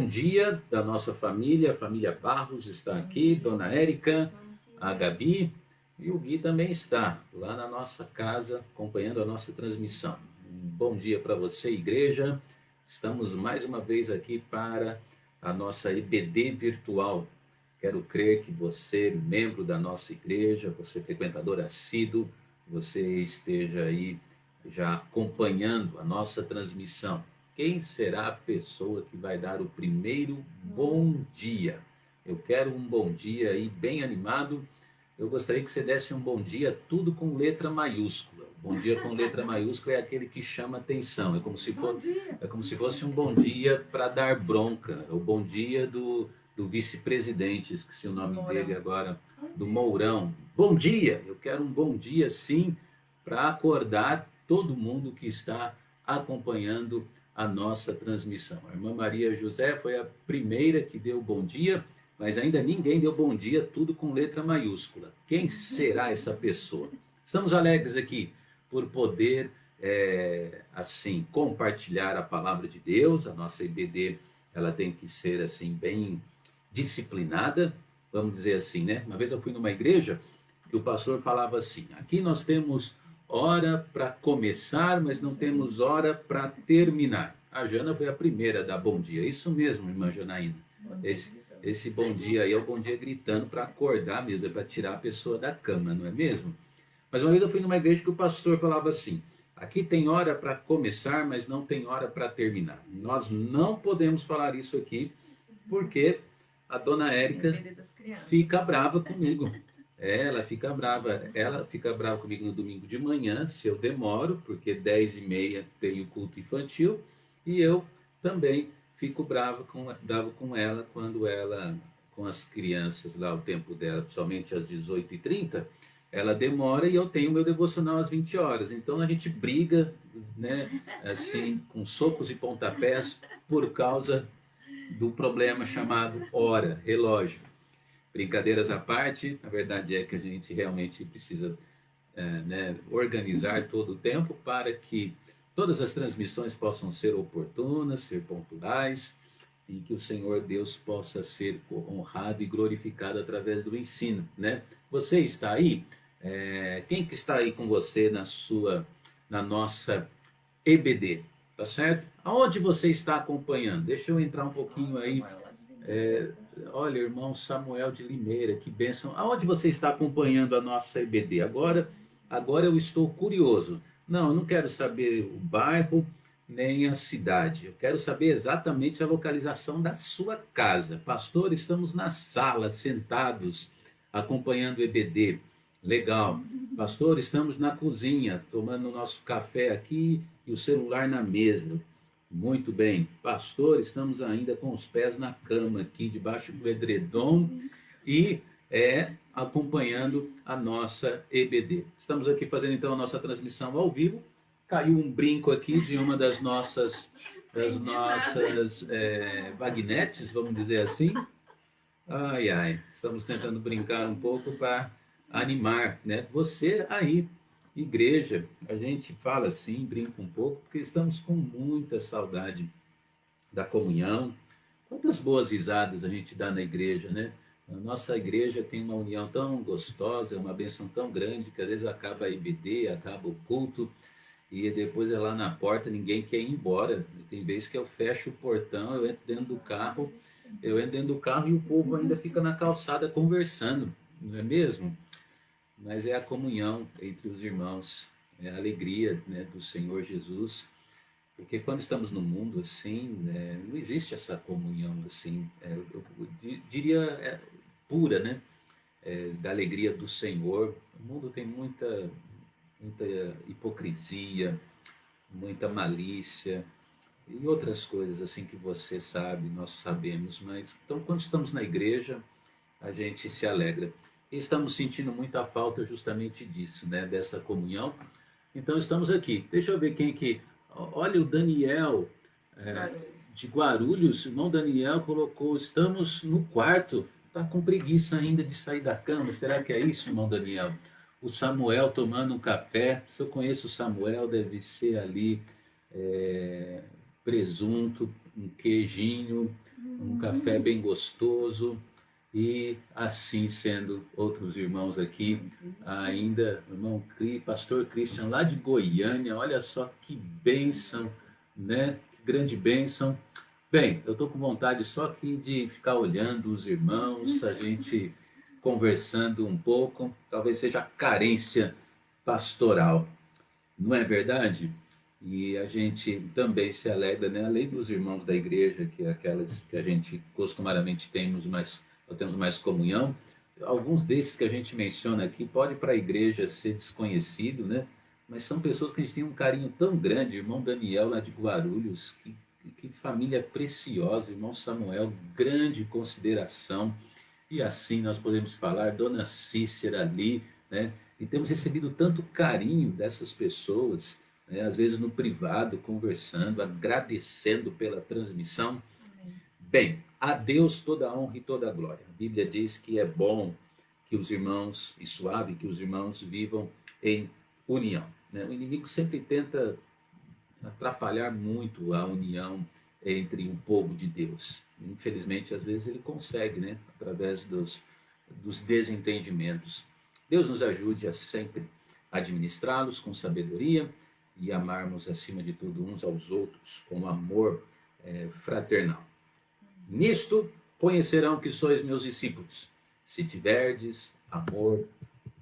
bom dia da nossa família, a família Barros está aqui, Dona Érica, a Gabi e o Gui também está lá na nossa casa acompanhando a nossa transmissão. Um bom dia para você, igreja. Estamos mais uma vez aqui para a nossa EBD virtual. Quero crer que você, membro da nossa igreja, você frequentador assíduo, você esteja aí já acompanhando a nossa transmissão. Quem será a pessoa que vai dar o primeiro bom dia? Eu quero um bom dia aí bem animado. Eu gostaria que você desse um bom dia tudo com letra maiúscula. Bom dia com letra maiúscula é aquele que chama atenção. É como se fosse um bom dia para dar bronca. É o bom dia do vice-presidente, esqueci o nome dele agora, do Mourão. Bom dia! Eu quero um bom dia sim para acordar todo mundo que está acompanhando a nossa transmissão. A irmã Maria José foi a primeira que deu bom dia, mas ainda ninguém deu bom dia, tudo com letra maiúscula. Quem será essa pessoa? Estamos alegres aqui por poder, assim, compartilhar a palavra de Deus. A nossa IBD, ela tem que ser, assim, bem disciplinada, vamos dizer assim, né? Uma vez eu fui numa igreja que o pastor falava assim: aqui nós temos hora para começar, mas não temos hora para terminar. A Jana foi a primeira a dar bom dia. Isso mesmo, irmã Janaína. Esse bom dia aí é o bom dia gritando para acordar mesmo, é para tirar a pessoa da cama, não é mesmo? Mas uma vez eu fui numa igreja que o pastor falava assim: aqui tem hora para começar, mas não tem hora para terminar. Nós não podemos falar isso aqui, porque a dona Érica fica brava comigo. Ela fica brava comigo no domingo de manhã, se eu demoro, porque 10h30 tem o culto infantil, e eu também fico bravo com ela quando ela, com as crianças lá, o tempo dela, principalmente às 18h30, ela demora e eu tenho meu devocional às 20 horas. Então a gente briga, né, assim, com socos e pontapés por causa do problema chamado hora, relógio. Brincadeiras à parte, a verdade é que a gente realmente precisa, né, organizar todo o tempo para que todas as transmissões possam ser oportunas, ser pontuais, e que o Senhor Deus possa ser honrado e glorificado através do ensino, né? Você está aí? Quem que está aí com você na nossa EBD, tá certo? Aonde você está acompanhando? Deixa eu entrar um pouquinho aí. Olha, irmão Samuel de Limeira, que bênção. Aonde você está acompanhando a nossa EBD? Agora eu estou curioso. Não, eu não quero saber o bairro nem a cidade. Eu quero saber exatamente a localização da sua casa. Pastor, estamos na sala, sentados, acompanhando o EBD. Legal. Pastor, estamos na cozinha, tomando o nosso café aqui e o celular na mesa. Muito bem. Pastor, estamos ainda com os pés na cama aqui, debaixo do edredom e acompanhando a nossa EBD. Estamos aqui fazendo então a nossa transmissão ao vivo. Caiu um brinco aqui de uma das nossas vagnetes, vamos dizer assim. Ai, ai, estamos tentando brincar um pouco para animar, né? Você aí, igreja, a gente fala assim, brinca um pouco, porque estamos com muita saudade da comunhão. Quantas boas risadas a gente dá na igreja, né? A nossa igreja tem uma união tão gostosa, uma bênção tão grande, que às vezes acaba a IBD, acaba o culto, e depois é lá na porta, ninguém quer ir embora. Tem vezes que eu fecho o portão, eu entro dentro do carro e o povo ainda fica na calçada conversando, não é mesmo? Mas é a comunhão entre os irmãos, é a alegria, né, do Senhor Jesus, porque quando estamos no mundo assim, não existe essa comunhão assim, eu diria pura, né, da alegria do Senhor. O mundo tem muita hipocrisia, muita malícia e outras coisas assim que você sabe, nós sabemos, mas então quando estamos na igreja, a gente se alegra. E estamos sentindo muita falta justamente disso, né, dessa comunhão. Então estamos aqui. Deixa eu ver quem que... Olha, o Daniel, de Guarulhos, o irmão Daniel colocou: estamos no quarto. Está com preguiça ainda de sair da cama. Será que é isso, irmão Daniel? O Samuel tomando um café. Se eu conheço o Samuel, deve ser ali presunto, um queijinho, um café bem gostoso. E assim sendo, outros irmãos aqui, ainda, irmão pastor Christian lá de Goiânia, olha só que bênção, né? Que grande bênção. Bem, eu estou com vontade só aqui de ficar olhando os irmãos, a gente conversando um pouco, talvez seja a carência pastoral, não é verdade? E a gente também se alegra, né? Além dos irmãos da igreja, que é aquelas que a gente costumariamente nós temos mais comunhão. Alguns desses que a gente menciona aqui pode para a igreja ser desconhecido, né? Mas são pessoas que a gente tem um carinho tão grande. Irmão Daniel lá de Guarulhos, que família preciosa. Irmão Samuel, grande consideração. E assim nós podemos falar, Dona Cícera ali, né? E temos recebido tanto carinho dessas pessoas, né? Às vezes no privado, conversando, agradecendo pela transmissão. Bem, a Deus toda a honra e toda a glória. A Bíblia diz que é bom que os irmãos, e suave que os irmãos vivam em união, né? O inimigo sempre tenta atrapalhar muito a união entre o povo de Deus. Infelizmente, às vezes ele consegue, né? Através dos desentendimentos. Deus nos ajude a sempre administrá-los com sabedoria e amarmos acima de tudo uns aos outros com amor fraternal. Nisto conhecerão que sois meus discípulos, se tiverdes amor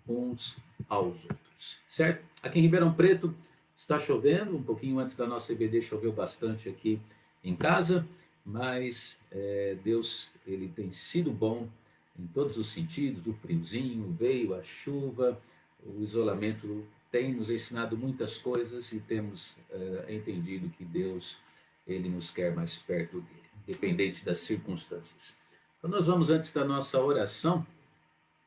uns aos outros. Certo? Aqui em Ribeirão Preto está chovendo, um pouquinho antes da nossa EBD choveu bastante aqui em casa, mas Deus, ele tem sido bom em todos os sentidos. O friozinho veio, a chuva, o isolamento tem nos ensinado muitas coisas e temos entendido que Deus, ele nos quer mais perto dele, independente das circunstâncias. Então nós vamos, antes da nossa oração,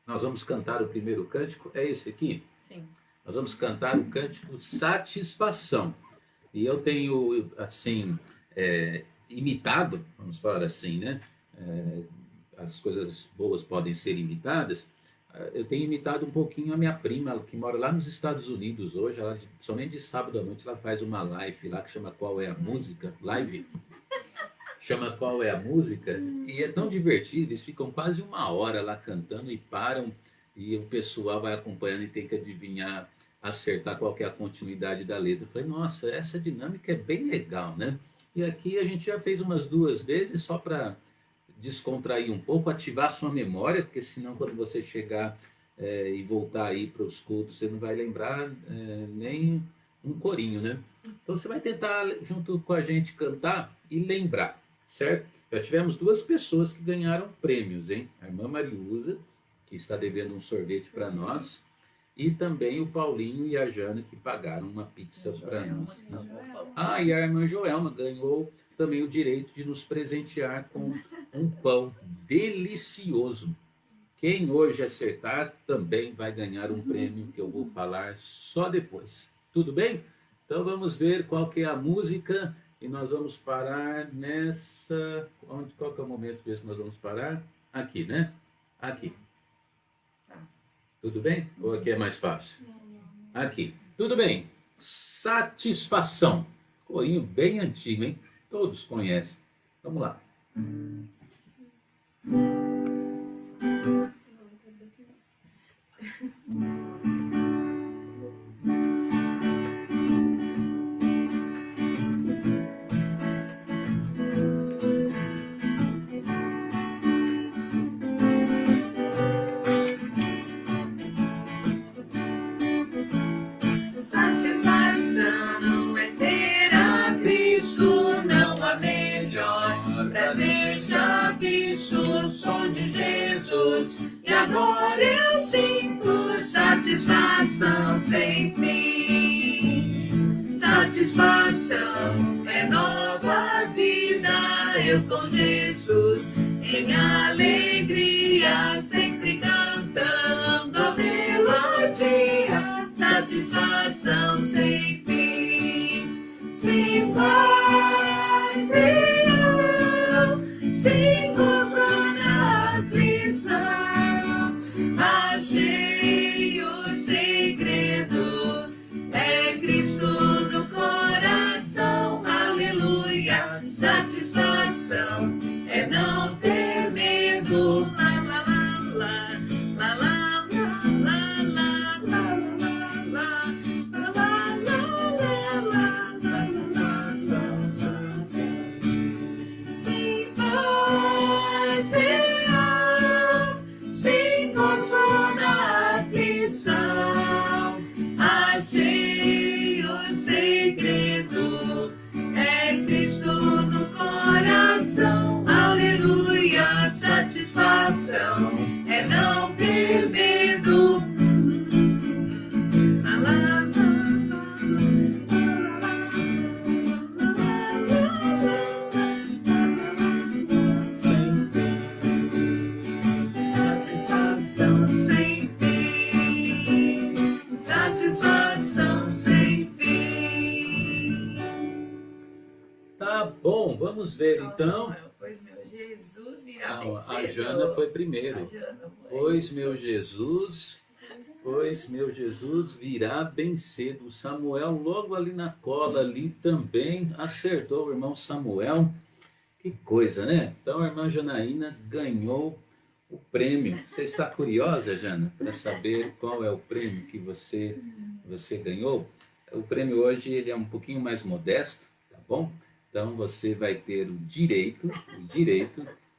nós vamos cantar o primeiro cântico, é esse aqui? Sim. Nós vamos cantar o cântico Satisfação. E eu tenho, assim, imitado, vamos falar assim, né? As coisas boas podem ser imitadas. Eu tenho imitado um pouquinho a minha prima, que mora lá nos Estados Unidos hoje. Ela, somente de sábado à noite, ela faz uma live lá que chama Qual é a Música? Live. Chama Qual é a Música? E é tão divertido, eles ficam quase uma hora lá cantando e param, e o pessoal vai acompanhando e tem que adivinhar, acertar qual que é a continuidade da letra. Eu falei, nossa, essa dinâmica é bem legal, né? E aqui a gente já fez umas 2 vezes só para descontrair um pouco, ativar sua memória, porque senão quando você chegar e voltar aí para os cultos, você não vai lembrar nem um corinho, né? Então você vai tentar, junto com a gente, cantar e lembrar, certo? Já tivemos 2 pessoas que ganharam prêmios, hein? A irmã Mariusa, que está devendo um sorvete para nós, e também o Paulinho e a Jana, que pagaram uma pizza para nós. Ah, e a irmã Joelma ganhou também o direito de nos presentear com um pão delicioso. Quem hoje acertar também vai ganhar um prêmio que eu vou falar só depois. Tudo bem? Então vamos ver qual que é a música e nós vamos parar nessa... Qual que é o momento que nós vamos parar? Aqui, né? Aqui. Tudo bem? Ou aqui é mais fácil? Aqui. Tudo bem. Satisfação. Corinho bem antigo, hein? Todos conhecem. Vamos lá. Satisfação não é ter a Cristo, não há melhor prazer já visto. Sou de Jesus e agora eu sinto satisfação sem fim. Satisfação é nova vida, eu com Jesus em alegria, sempre cantando a melodia. Satisfação sem fim, sem paz sem gozo na aflição. Achei o segredo, é Cristo no coração, aleluia. Satisfação é Vamos ver então. Samuel, pois meu Jesus virá Ah, bem a cedo. Jana foi primeiro. A Jana, mãe. Pois meu Jesus virá bem cedo. O Samuel logo ali na cola ali também acertou o irmão Samuel. Que coisa, né? Então a irmã Janaína ganhou o prêmio. Você está curiosa, Jana, para saber qual é o prêmio que você ganhou? O prêmio hoje ele é um pouquinho mais modesto, tá bom? Então você vai ter o direito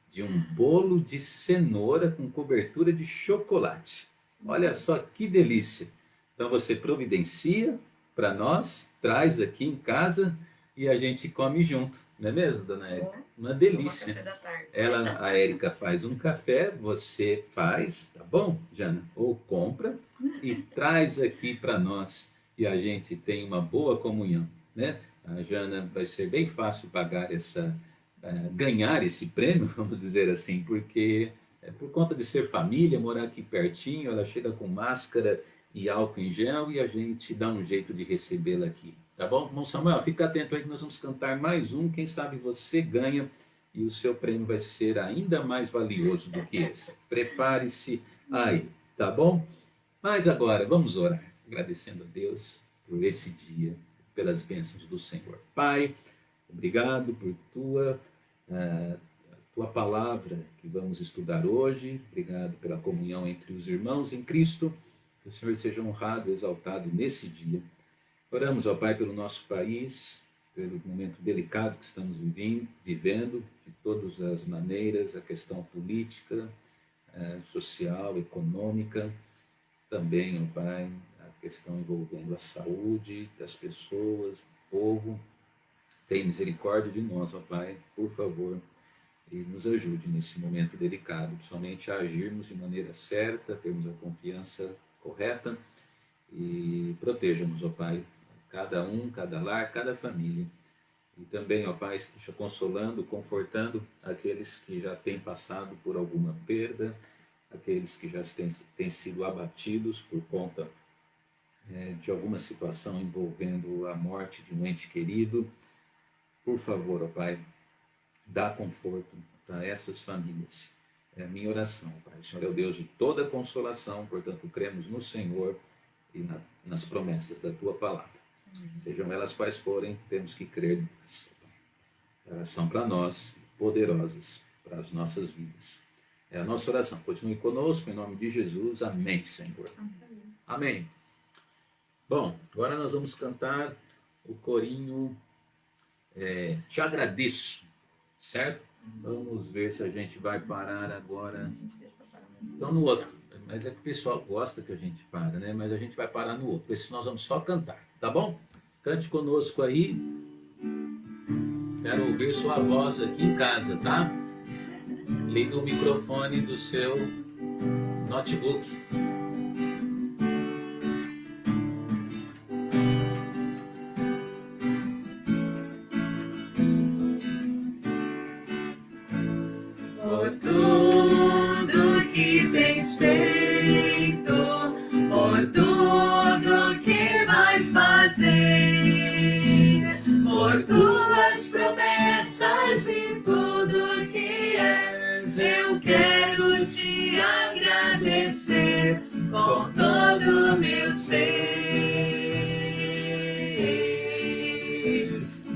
de um bolo de cenoura com cobertura de chocolate. Olha só que delícia! Então você providencia para nós, traz aqui em casa e a gente come junto, não é mesmo, dona Érica? Uma delícia. Café da tarde. A Érica faz um café, você faz, tá bom, Jana? Ou compra e traz aqui para nós e a gente tem uma boa comunhão, né? A Jana vai ser bem fácil ganhar esse prêmio, vamos dizer assim, porque por conta de ser família, morar aqui pertinho, ela chega com máscara e álcool em gel e a gente dá um jeito de recebê-la aqui, tá bom? Irmão Samuel, fica atento aí que nós vamos cantar mais um, quem sabe você ganha e o seu prêmio vai ser ainda mais valioso do que esse. Prepare-se aí, tá bom? Mas agora vamos orar, agradecendo a Deus por esse dia, pelas bênçãos do Senhor. Pai, obrigado por tua palavra que vamos estudar hoje. Obrigado pela comunhão entre os irmãos em Cristo. Que o Senhor seja honrado e exaltado nesse dia. Oramos, ó Pai, pelo nosso país, pelo momento delicado que estamos vivendo, de todas as maneiras, a questão política, social, econômica, também, ó Pai, a questão envolvendo a saúde das pessoas, do povo. Tem misericórdia de nós, ó Pai, por favor, e nos ajude nesse momento delicado, somente a agirmos de maneira certa, termos a confiança correta e proteja-nos, ó Pai, cada um, cada lar, cada família. E também, ó Pai, esteja consolando, confortando aqueles que já têm passado por alguma perda, aqueles que já têm sido abatidos por conta de alguma situação envolvendo a morte de um ente querido. Por favor, ó Pai, dá conforto para essas famílias. É a minha oração, Pai. O Senhor é o Deus de toda consolação, portanto, cremos no Senhor e nas promessas da Tua palavra. Sejam elas quais forem, temos que crer nelas. Elas são para nós poderosas, para as nossas vidas. É a nossa oração. Continue conosco, em nome de Jesus. Amém, Senhor. Amém. Bom, agora nós vamos cantar o corinho Te Agradeço, certo? Vamos ver se a gente vai parar agora. Então no outro, mas é que o pessoal gosta que a gente para, né? Mas a gente vai parar no outro. Esse nós vamos só cantar, tá bom? Cante conosco aí. Quero ouvir sua voz aqui em casa, tá? Liga o microfone do seu notebook. Por tudo que tens feito, por tudo que vais fazer, por tuas promessas e tudo que és, eu quero te agradecer com todo o meu ser.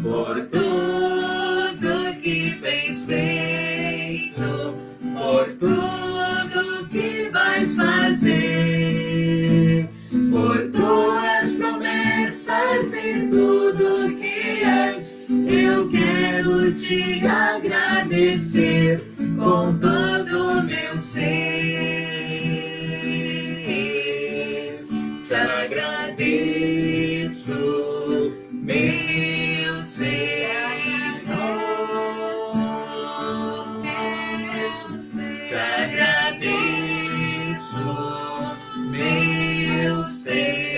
Por tudo que tens feito, por tudo que vais fazer, por tuas promessas e tudo que és, eu quero te agradecer com todo o meu ser. Te agradeço, meu Senhor. Te agradeço, meu Senhor.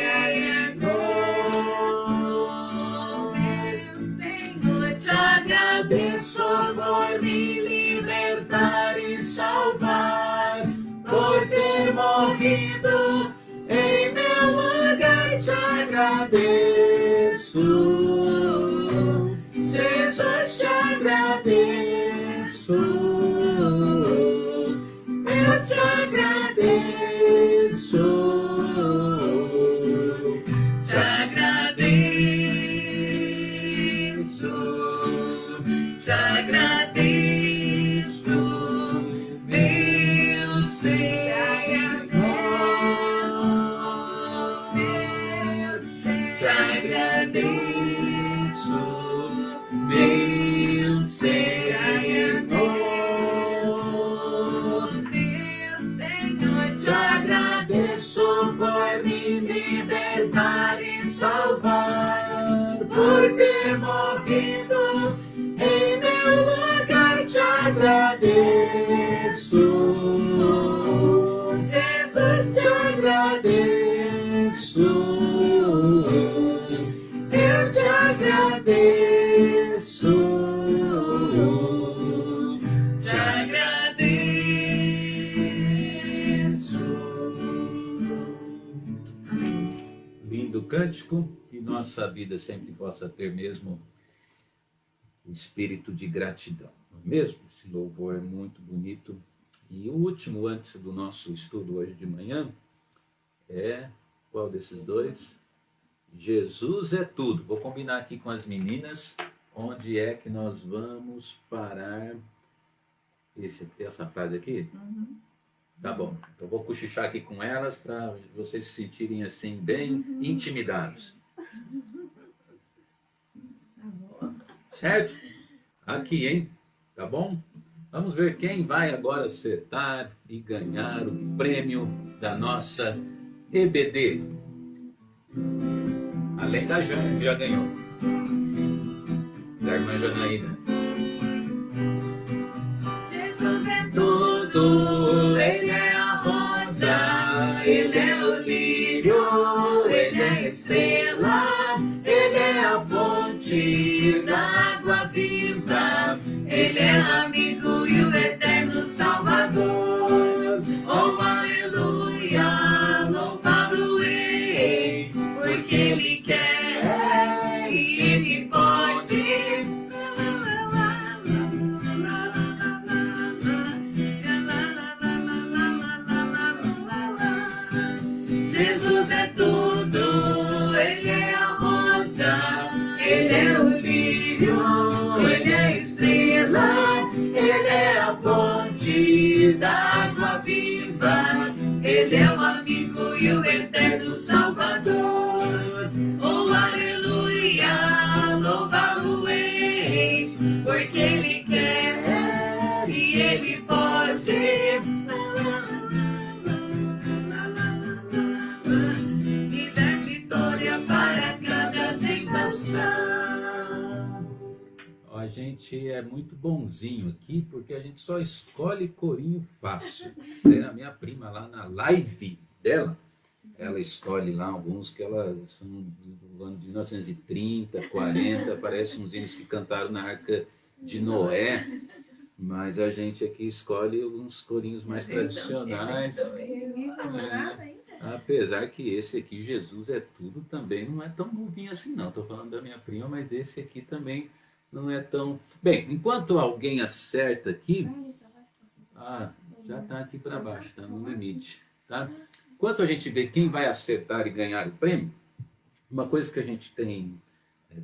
Te agradeço por me libertar e salvar, por ter morrido em meu lugar. Te agradeço, Jesus, te agradeço. te agradeço, te agradeço, te agradeço, meu Senhor, te agradeço, meu Senhor, te agradeço por me libertar e salvar, por ter morrido em meu lugar, te agradeço, Jesus, te agradeço, eu te agradeço, te agradeço. Lindo cântico, que nossa vida sempre possa ter mesmo o espírito de gratidão, não é mesmo? Esse louvor é muito bonito. E o último, antes do nosso estudo hoje de manhã, é qual desses dois? Jesus é tudo. Vou combinar aqui com as meninas onde é que nós vamos parar. Essa frase aqui? Tá bom. Então vou cochichar aqui com elas para vocês se sentirem assim bem intimidados. Certo? Aqui, hein? Tá bom? Vamos ver quem vai agora acertar e ganhar o prêmio da nossa EBD. Além da Jana, que já ganhou. Da irmã Janaína. Jesus é tudo, Ele é a rosa, Ele é o lírio, Ele é a estrela, Ele é a fonte da água viva, Ele é amigo e o eterno Salvador. Oh, aleluia, louvá-lo-ei, porque Ele quer e Ele pode. Jesus é tudo, Ele é a rosa, Ele é o lírio, Ele é a estrela, Ele é a fonte da água viva, Ele é o amigo e o eterno Salvador. Oh, aleluia, louvá-lo-ei, porque Ele quer e Ele pode. E dar vitória para cada tentação. Ó, a gente é muito bonzinho aqui porque a gente só escolhe corinho fácil. Tem a minha prima lá na live dela, ela escolhe lá alguns que elas são do ano de 1930, 40, parecem uns hinos que cantaram na Arca de Noé, mas a gente aqui escolhe uns corinhos mais tradicionais. Apesar que esse aqui, Jesus é tudo, também não é tão novinho assim não. Estou falando da minha prima, mas esse aqui também não é tão... Bem, enquanto alguém acerta aqui... já está aqui para baixo, está no limite. Tá? Enquanto a gente vê quem vai acertar e ganhar o prêmio, uma coisa que a gente tem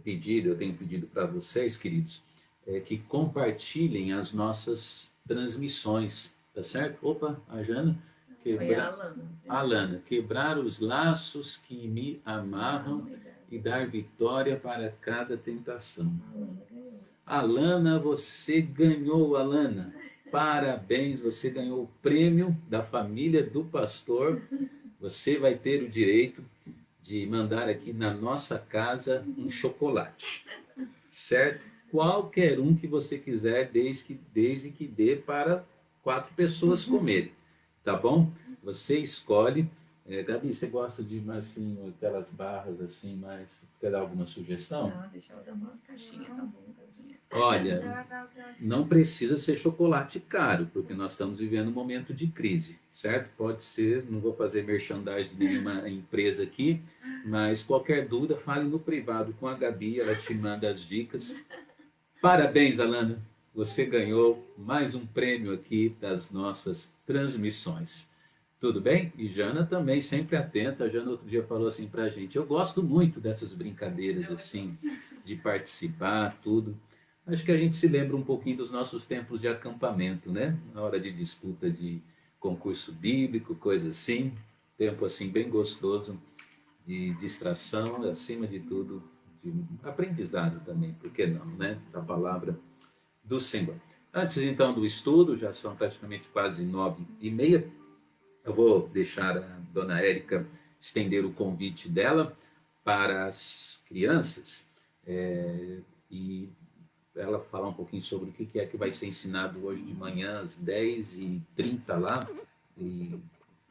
pedido, eu tenho pedido para vocês, queridos, é que compartilhem as nossas transmissões, tá certo? Opa, a Jana... Foi a Alana. Alana, quebrar os laços que me amarram e dar vitória para cada tentação. Alana, você ganhou, Alana. Parabéns, você ganhou o prêmio da família do pastor. Você vai ter o direito de mandar aqui na nossa casa um chocolate, certo? Qualquer um que você quiser, desde que dê para 4 pessoas comerem. Tá bom? Você escolhe. Gabi, você gosta de assim, aquelas barras assim, mas quer dar alguma sugestão? Não, deixa eu dar uma caixinha, tá bom, tadinha. Olha, não precisa ser chocolate caro, porque nós estamos vivendo um momento de crise, certo? Pode ser, não vou fazer merchandising de nenhuma empresa aqui, mas qualquer dúvida, fale no privado com a Gabi, ela te manda as dicas. Parabéns, Alana. você ganhou mais um prêmio aqui das nossas transmissões. Tudo bem? E Jana também, sempre atenta. A Jana outro dia falou assim pra gente, eu gosto muito dessas brincadeiras assim, de participar, tudo. Acho que a gente se lembra um pouquinho dos nossos tempos de acampamento, né? Na hora de disputa de concurso bíblico, coisa assim. Tempo assim bem gostoso de distração, acima de tudo, de aprendizado também, por que não, né? Da palavra do Senhor. Antes então do estudo, já são praticamente quase 9h30, eu vou deixar a dona Érica estender o convite dela para as crianças e ela falar um pouquinho sobre o que é que vai ser ensinado hoje de manhã às 10h30 lá, e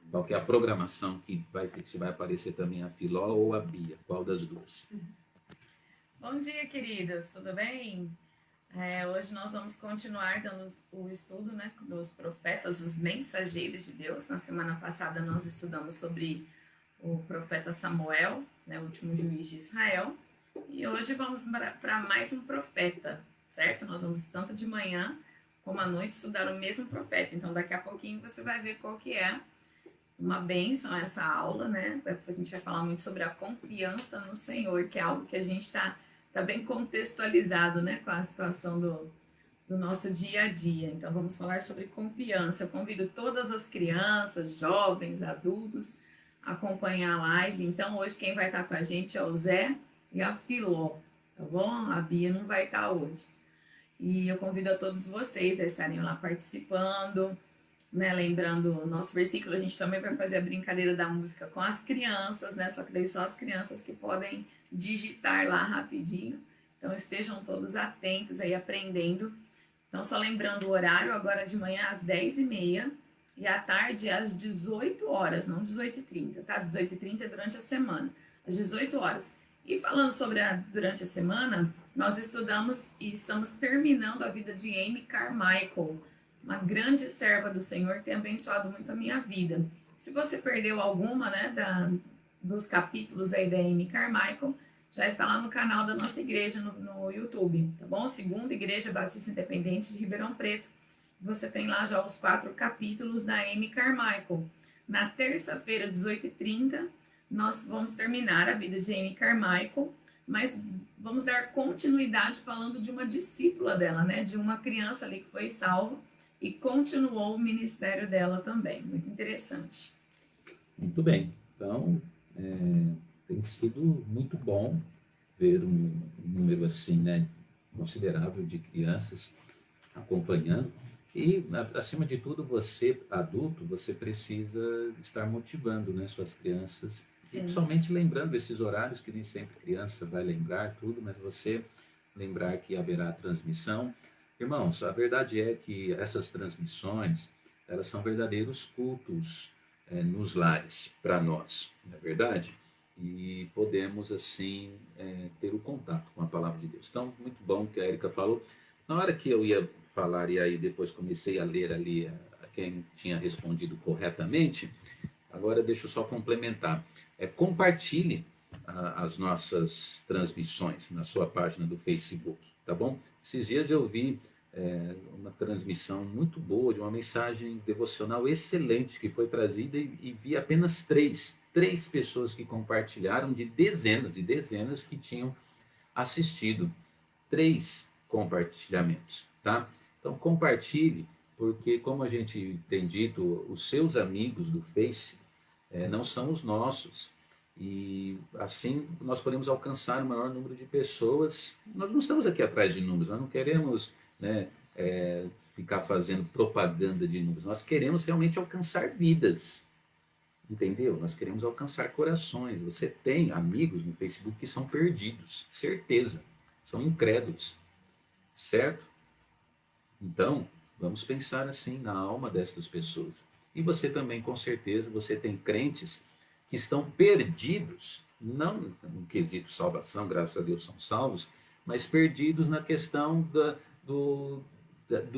qual que é a programação que vai ter, se vai aparecer também a Filó ou a Bia, qual das duas? Bom dia, queridas, tudo bem? Hoje nós vamos continuar dando o estudo, né, dos profetas, os mensageiros de Deus. Na semana passada nós estudamos sobre o profeta Samuel, né, o último juiz de Israel. E hoje vamos para mais um profeta, certo? Nós vamos tanto de manhã como à noite estudar o mesmo profeta. Então daqui a pouquinho você vai ver qual que é uma bênção essa aula, né? A gente vai falar muito sobre a confiança no Senhor, que é algo que a gente está bem contextualizado, né, com a situação do nosso dia a dia. Então, vamos falar sobre confiança. Eu convido todas as crianças, jovens, adultos a acompanhar a live. Então, hoje quem vai estar com a gente é o Zé e a Filó, tá bom? A Bia não vai estar hoje. E eu convido a todos vocês a estarem lá participando, né? Lembrando o nosso versículo, a gente também vai fazer a brincadeira da música com as crianças, né? Só que daí só as crianças que podem digitar lá rapidinho. Então estejam todos atentos aí, aprendendo. Então só lembrando o horário, agora de manhã às 10h30 e à tarde às 18 horas, não 18h30, tá? 18h30 é durante a semana, às 18 horas. E falando sobre durante a semana, nós estudamos e estamos terminando a vida de Amy Carmichael, uma grande serva do Senhor que tem abençoado muito a minha vida. Se você perdeu alguma, né, dos capítulos aí da Amy Carmichael, já está lá no canal da nossa igreja no YouTube, tá bom? Segunda Igreja Batista Independente de Ribeirão Preto. Você tem lá já os 4 capítulos da Amy Carmichael. Na terça-feira, 18h30, nós vamos terminar a vida de Amy Carmichael, mas vamos dar continuidade falando de uma discípula dela, né? De uma criança ali que foi salva e continuou o ministério dela também. Muito interessante. Muito bem. Então, tem sido muito bom ver um número assim, né, considerável de crianças acompanhando. E, acima de tudo, você, adulto, você precisa estar motivando, né, suas crianças. Sim. E principalmente lembrando esses horários que nem sempre criança vai lembrar tudo, mas você lembrar que haverá transmissão. Irmãos, a verdade é que essas transmissões, elas são verdadeiros cultos nos lares para nós, não é verdade? E podemos, assim, ter o contato com a palavra de Deus. Então, muito bom que a Érica falou. Na hora que eu ia falar, e aí depois comecei a ler ali a quem tinha respondido corretamente, agora deixa eu só complementar. Compartilhe as nossas transmissões na sua página do Facebook, tá bom? Esses dias eu vi uma transmissão muito boa, de uma mensagem devocional excelente que foi trazida e vi apenas três pessoas que compartilharam, de dezenas e dezenas que tinham assistido. 3 compartilhamentos, tá? Então compartilhe, porque como a gente tem dito, os seus amigos do Face não são os nossos. E assim nós podemos alcançar o maior número de pessoas. Nós não estamos aqui atrás de números, nós não queremos, né, ficar fazendo propaganda de números. Nós queremos realmente alcançar vidas, entendeu? Nós queremos alcançar corações. Você tem amigos no Facebook que são perdidos, certeza, são incrédulos, certo? Então, vamos pensar assim na alma destas pessoas. E você também, com certeza, você tem crentes que estão perdidos, não no quesito salvação, graças a Deus são salvos, mas perdidos na questão do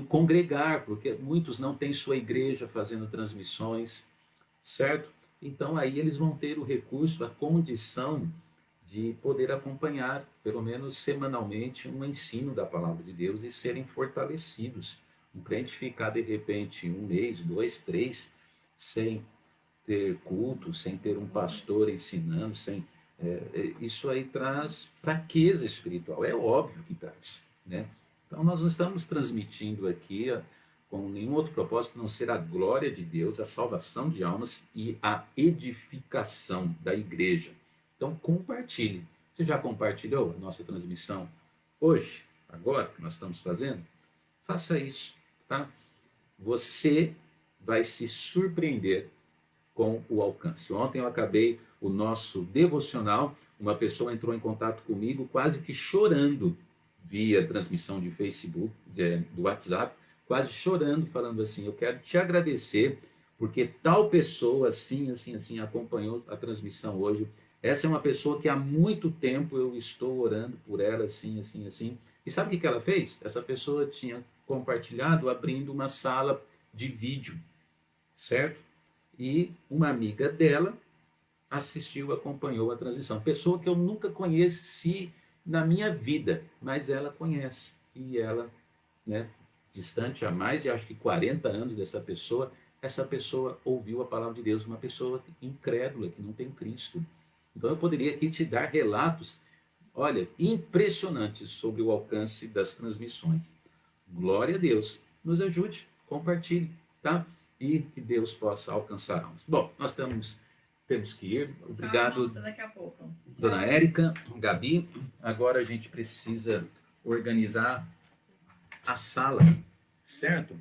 congregar, porque muitos não têm sua igreja fazendo transmissões, certo? Então aí eles vão ter o recurso, a condição de poder acompanhar, pelo menos semanalmente, um ensino da palavra de Deus e serem fortalecidos. Um crente ficar, de repente, um mês, 2, 3, sem ter culto, sem ter um pastor ensinando, isso aí traz fraqueza espiritual, é óbvio que traz, né? Então nós não estamos transmitindo aqui com nenhum outro propósito, a não ser a glória de Deus, a salvação de almas e a edificação da igreja. Então compartilhe. Você já compartilhou a nossa transmissão hoje, agora que nós estamos fazendo? Faça isso, tá? Você vai se surpreender com o alcance. Ontem eu acabei o nosso devocional, uma pessoa entrou em contato comigo quase que chorando via transmissão de Facebook, do WhatsApp, quase chorando, falando assim: eu quero te agradecer porque tal pessoa assim, assim, assim acompanhou a transmissão hoje. Essa é uma pessoa que há muito tempo eu estou orando por ela, assim, assim, assim. E sabe o que ela fez? Essa pessoa tinha compartilhado abrindo uma sala de vídeo, certo? E uma amiga dela assistiu, acompanhou a transmissão. Pessoa que eu nunca conheci na minha vida, mas ela conhece. E ela, né, distante há mais de acho que 40 anos dessa pessoa, essa pessoa ouviu a palavra de Deus, uma pessoa incrédula, que não tem Cristo. Então eu poderia aqui te dar relatos, olha, impressionantes sobre o alcance das transmissões. Glória a Deus. Nos ajude, compartilhe, tá? E que Deus possa alcançar almas. Bom, nós temos que ir. Obrigado, daqui a pouco. Dona Érica, Gabi. Agora a gente precisa organizar a sala, certo?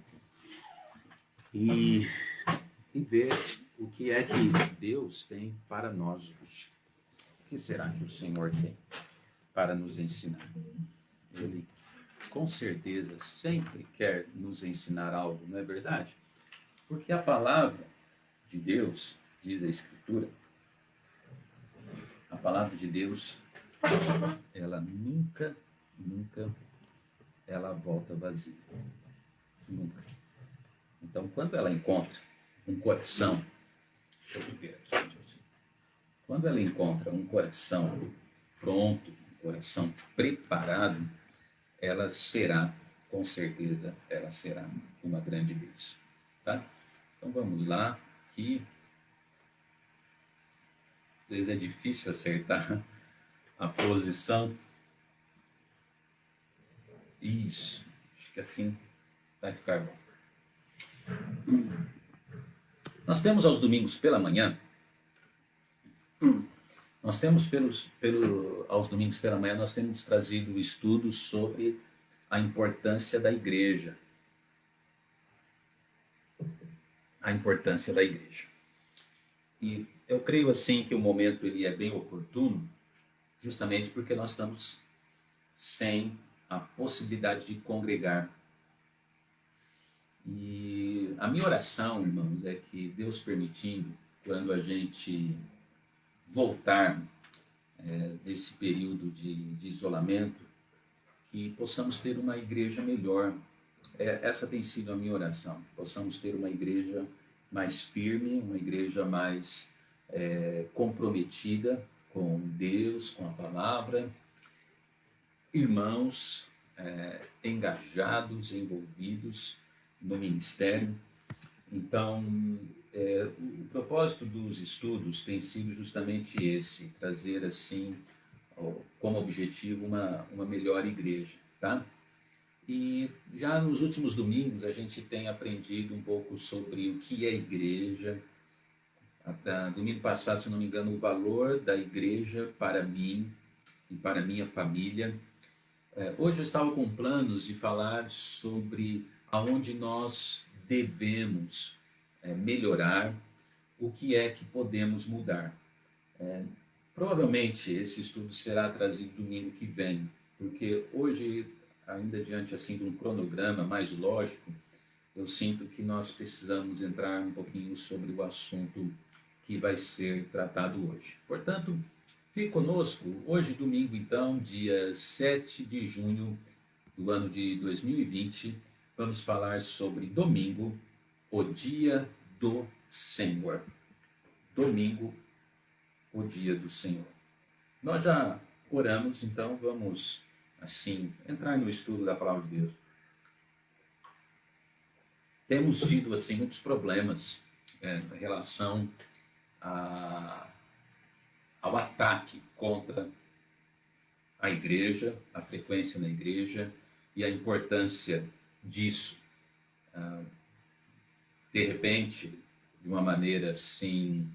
E ver o que é que Deus tem para nós hoje. O que será que o Senhor tem para nos ensinar? Ele, com certeza, sempre quer nos ensinar algo, não é verdade? Porque a palavra de Deus, diz a Escritura, a palavra de Deus, ela nunca, ela volta vazia. Nunca. Então, quando ela encontra um coração, deixa eu ver aqui, quando ela encontra um coração pronto, um coração preparado, ela será, com certeza, ela será uma grande bênção, tá? Então vamos lá, que às vezes é difícil acertar a posição. Isso, acho que assim vai ficar bom. Nós temos aos domingos pela manhã, aos domingos pela manhã, nós temos trazido estudos sobre a importância da igreja. A importância da igreja. E eu creio assim que o momento ele é bem oportuno, justamente porque nós estamos sem a possibilidade de congregar. E a minha oração, irmãos, é que Deus permitindo, quando a gente voltar desse período de isolamento, que possamos ter uma igreja melhor. Essa tem sido a minha oração. Possamos ter uma igreja mais firme, uma igreja mais comprometida com Deus, com a palavra. Irmãos engajados, envolvidos no ministério. Então, o propósito dos estudos tem sido justamente esse, trazer assim, como objetivo, uma melhor igreja, tá? E já nos últimos domingos a gente tem aprendido um pouco sobre o que é igreja. Domingo passado, se não me engano, o valor da igreja para mim e para minha família. Hoje eu estava com planos de falar sobre aonde nós devemos melhorar, o que é que podemos mudar. Provavelmente esse estudo será trazido domingo que vem, porque hoje, ainda diante assim de um cronograma mais lógico, eu sinto que nós precisamos entrar um pouquinho sobre o assunto que vai ser tratado hoje. Portanto, fique conosco. Hoje, domingo, então, dia 7 de junho do ano de 2020, vamos falar sobre domingo, o dia do Senhor. Domingo, o dia do Senhor. Nós já oramos, então vamos, assim, entrar no estudo da palavra de Deus. Temos tido, assim, muitos problemas em relação ao ataque contra a igreja, a frequência na igreja e a importância disso. De repente, de uma maneira assim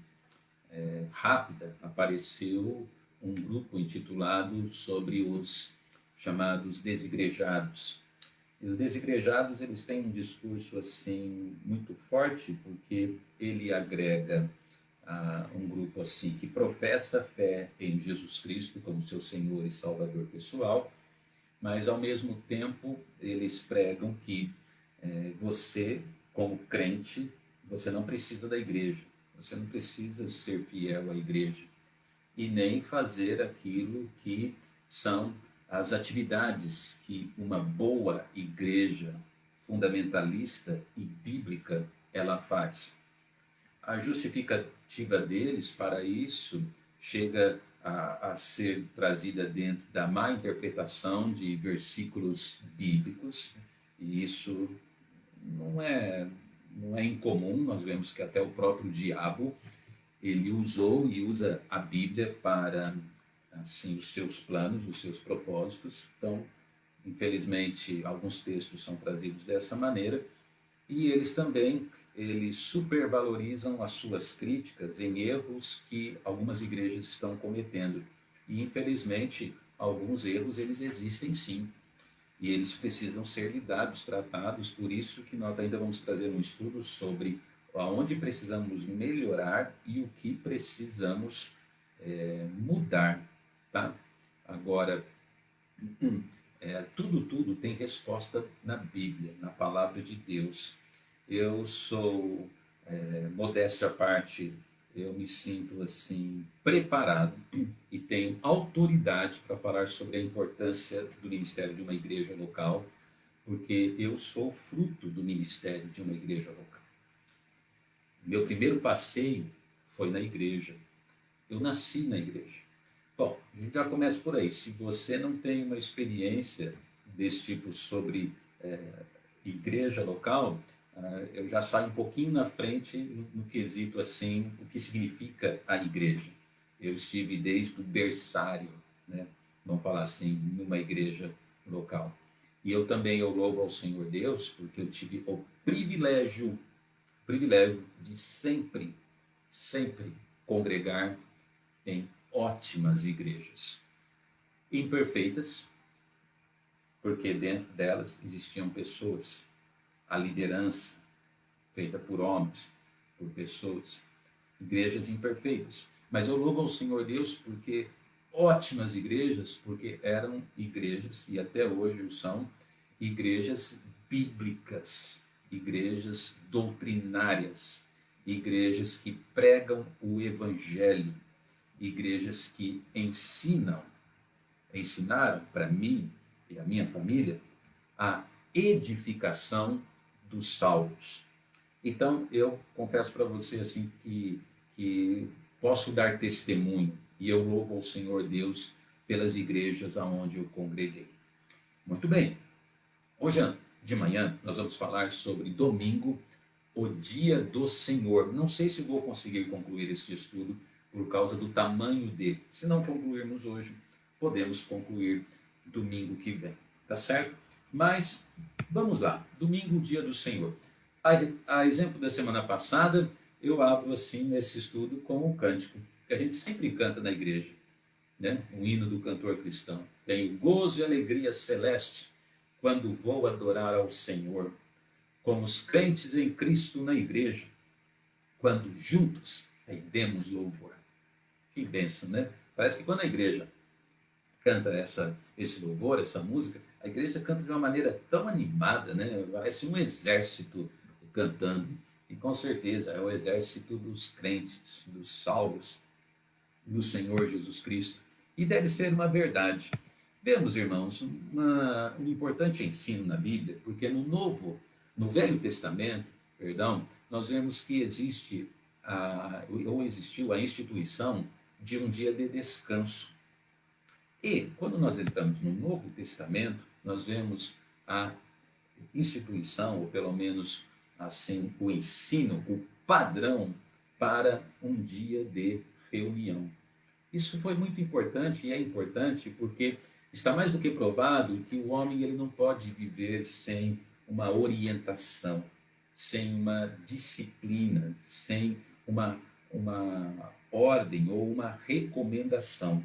rápida, apareceu um grupo intitulado sobre os chamados desigrejados. E os desigrejados, eles têm um discurso assim muito forte, porque ele agrega um grupo assim que professa fé em Jesus Cristo como seu Senhor e Salvador pessoal, mas ao mesmo tempo eles pregam que você, como crente, você não precisa da igreja, você não precisa ser fiel à igreja e nem fazer aquilo que são as atividades que uma boa igreja fundamentalista e bíblica ela faz. A justificativa deles para isso chega a ser trazida dentro da má interpretação de versículos bíblicos, e isso não é incomum. Nós vemos que até o próprio diabo ele usou e usa a Bíblia para assim os seus planos, os seus propósitos. Então, infelizmente, alguns textos são trazidos dessa maneira, e eles também supervalorizam as suas críticas em erros que algumas igrejas estão cometendo. E, infelizmente, alguns erros eles existem sim, e eles precisam ser lidados, tratados. Por isso que nós ainda vamos trazer um estudo sobre aonde precisamos melhorar e o que precisamos mudar, tá? Agora, tudo tem resposta na Bíblia, na palavra de Deus. Eu sou, modéstia à parte, eu me sinto assim preparado e tenho autoridade para falar sobre a importância do ministério de uma igreja local, porque eu sou fruto do ministério de uma igreja local. Meu primeiro passeio foi na igreja. Eu nasci na igreja. Bom, a gente já começa por aí. Se você não tem uma experiência desse tipo sobre igreja local, eu já saio um pouquinho na frente no quesito assim, o que significa a igreja. Eu estive desde o berçário, né? Vamos falar assim, numa igreja local. E eu louvo ao Senhor Deus, porque eu tive o privilégio de sempre congregar em ótimas igrejas. Imperfeitas, porque dentro delas existiam pessoas. A liderança feita por homens, por pessoas. Igrejas imperfeitas. Mas eu louvo ao Senhor Deus porque ótimas igrejas, porque eram igrejas, e até hoje o são, igrejas bíblicas, igrejas doutrinárias, igrejas que pregam o Evangelho, igrejas que ensinaram para mim e a minha família a edificação dos salvos. Então, eu confesso para você assim que posso dar testemunho, e eu louvo ao Senhor Deus pelas igrejas aonde eu congreguei. Muito bem, hoje de manhã nós vamos falar sobre domingo, o dia do Senhor. Não sei se vou conseguir concluir este estudo por causa do tamanho dele. Se não concluirmos hoje, podemos concluir domingo que vem, tá certo? Mas vamos lá, domingo, dia do Senhor. A exemplo da semana passada, eu abro assim esse estudo com um cântico que a gente sempre canta na igreja, né? Um hino do cantor cristão. Tenho gozo e alegria celeste quando vou adorar ao Senhor, com os crentes em Cristo na igreja, quando juntos rendemos louvor. Que bênção, né? Parece que quando a igreja canta esse louvor, essa música, a igreja canta de uma maneira tão animada, né? Parece um exército cantando. E com certeza é o exército dos crentes, dos salvos, do Senhor Jesus Cristo. E deve ser uma verdade. Vemos, irmãos, um importante ensino na Bíblia, porque no Velho Testamento, nós vemos que existiu a instituição de um dia de descanso. E quando nós entramos no Novo Testamento, nós vemos a instituição, ou pelo menos assim, o ensino, o padrão para um dia de reunião. Isso foi muito importante e é importante porque está mais do que provado que o homem ele não pode viver sem uma orientação, sem uma disciplina, sem uma ordem ou uma recomendação.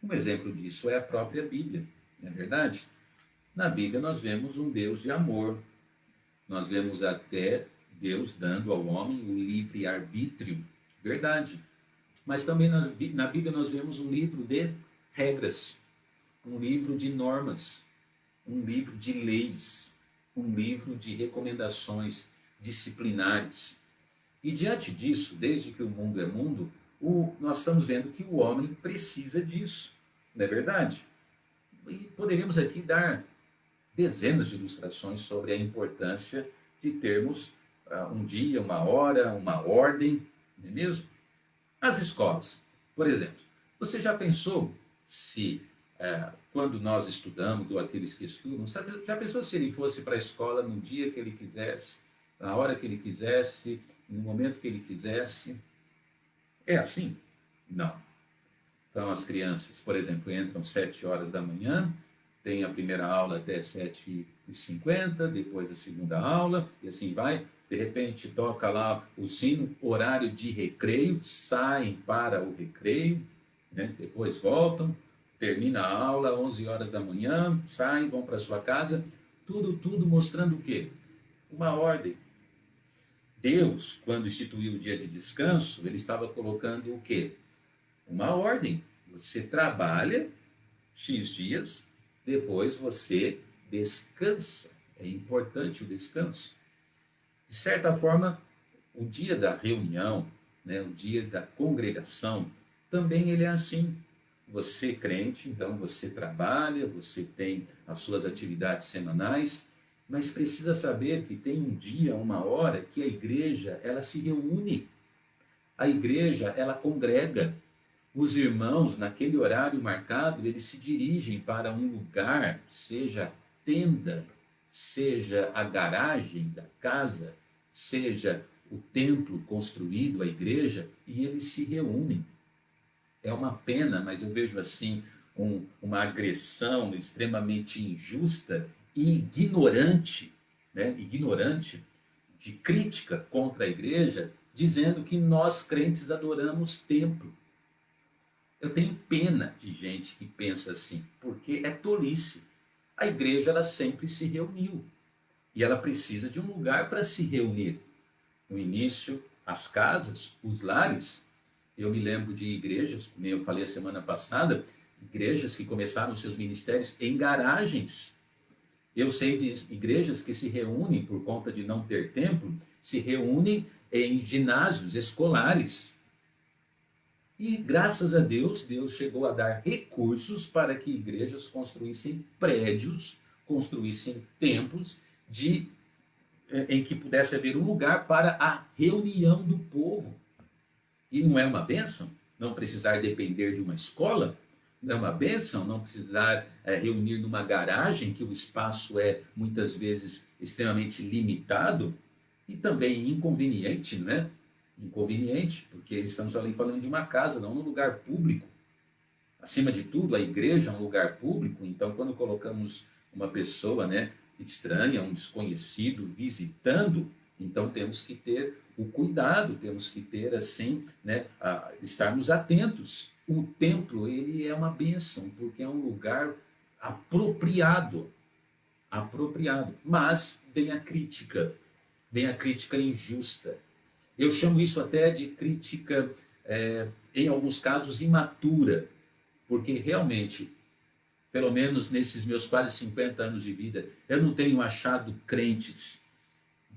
Um exemplo disso é a própria Bíblia, não é verdade? Na Bíblia nós vemos um Deus de amor, nós vemos até Deus dando ao homem o livre-arbítrio, verdade. Mas também na Bíblia nós vemos um livro de regras, um livro de normas, um livro de leis, um livro de recomendações disciplinares. E diante disso, desde que o mundo é mundo, nós estamos vendo que o homem precisa disso, não é verdade? E poderíamos aqui dar dezenas de ilustrações sobre a importância de termos um dia, uma hora, uma ordem, não é mesmo? As escolas, por exemplo. Você já pensou se, quando nós estudamos, ou aqueles que estudam, já pensou se ele fosse para a escola no dia que ele quisesse, na hora que ele quisesse, no momento que ele quisesse? É assim? Não. Então, as crianças, por exemplo, entram às 7 horas da manhã, tem a primeira aula até 7h50, depois a segunda aula, e assim vai. De repente, toca lá o sino, horário de recreio, saem para o recreio, né? Depois voltam, termina a aula, 11 horas da manhã, saem, vão para sua casa, tudo mostrando o quê? Uma ordem. Deus, quando instituiu o dia de descanso, ele estava colocando o quê? Uma ordem. Você trabalha X dias, depois você descansa. É importante o descanso. De certa forma, o dia da reunião, né, o dia da congregação, também ele é assim. Você crente, então você trabalha, você tem as suas atividades semanais, mas precisa saber que tem um dia, uma hora, que a igreja ela se reúne. A igreja ela congrega. Os irmãos, naquele horário marcado, eles se dirigem para um lugar, seja a tenda, seja a garagem da casa, seja o templo construído, a igreja, e eles se reúnem. É uma pena, mas eu vejo assim uma agressão extremamente injusta e ignorante, né? Ignorante de crítica contra a igreja, dizendo que nós crentes adoramos templo. Eu tenho pena de gente que pensa assim, porque é tolice. A igreja ela sempre se reuniu e ela precisa de um lugar para se reunir. No início, as casas, os lares. Eu me lembro de igrejas, como eu falei a semana passada, igrejas que começaram seus ministérios em garagens. Eu sei de igrejas que se reúnem por conta de não ter templo, se reúnem em ginásios escolares. E graças a Deus, Deus chegou a dar recursos para que igrejas construíssem prédios, construíssem templos em que pudesse haver um lugar para a reunião do povo. E não é uma bênção não precisar depender de uma escola? Não é uma bênção não precisar reunir numa garagem, que o espaço é muitas vezes extremamente limitado e também inconveniente, não é? Inconveniente, porque estamos ali falando de uma casa, não num lugar público. Acima de tudo, a igreja é um lugar público, então quando colocamos uma pessoa, né, estranha, um desconhecido, visitando, então temos que ter o cuidado, temos que ter assim, né, estarmos atentos. O templo, ele é uma bênção, porque é um lugar apropriado, mas vem a crítica injusta. Eu chamo isso até de crítica, em alguns casos, imatura, porque realmente, pelo menos nesses meus quase 50 anos de vida, eu não tenho achado crentes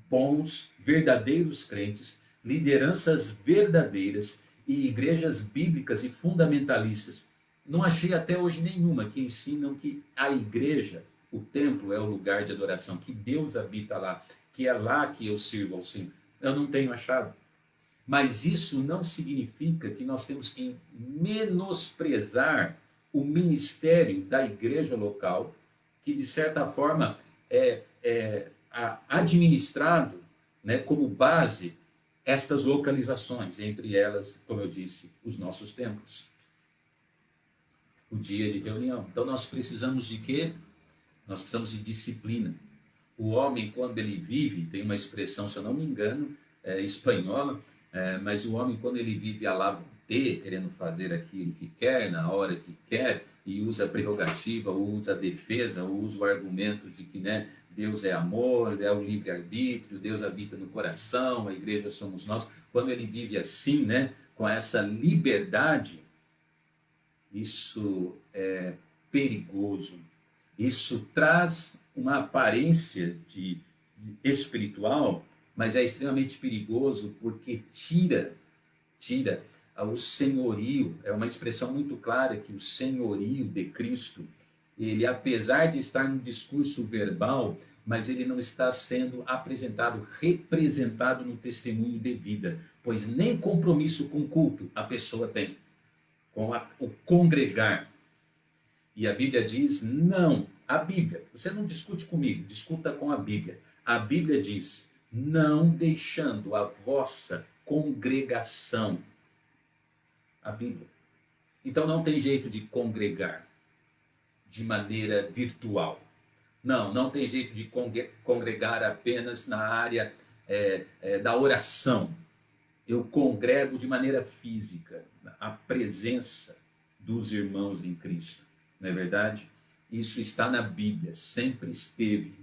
bons, verdadeiros crentes, lideranças verdadeiras e igrejas bíblicas e fundamentalistas. Não achei até hoje nenhuma que ensinam que a igreja, o templo, é o lugar de adoração, que Deus habita lá, que é lá que eu sirvo ao Senhor. Eu não tenho achado. Mas isso não significa que nós temos que menosprezar o ministério da igreja local, que de certa forma é administrado, né, como base estas localizações, entre elas, como eu disse, os nossos templos. O dia de reunião. Então nós precisamos de quê? Nós precisamos de disciplina. O homem, quando ele vive, tem uma expressão, se eu não me engano, espanhola, mas o homem, quando ele vive à la vontade, querendo fazer aquilo que quer, na hora que quer, e usa a prerrogativa, ou usa a defesa, ou usa o argumento de que, né, Deus é amor, é o livre-arbítrio, Deus habita no coração, a igreja somos nós. Quando ele vive assim, né, com essa liberdade, isso é perigoso. Isso traz uma aparência de espiritual, mas é extremamente perigoso porque tira o senhorio. É uma expressão muito clara que o senhorio de Cristo, ele, apesar de estar no discurso verbal, mas ele não está sendo apresentado, representado no testemunho de vida, pois nem compromisso com o culto a pessoa tem, com o congregar. E a Bíblia diz, não, a Bíblia, você não discute comigo, discuta com a Bíblia. A Bíblia diz, não deixando a vossa congregação. A Bíblia. Então não tem jeito de congregar de maneira virtual. Não tem jeito de congregar apenas na área da oração. Eu congrego de maneira física, a presença dos irmãos em Cristo. Não é verdade? Isso está na Bíblia, sempre esteve.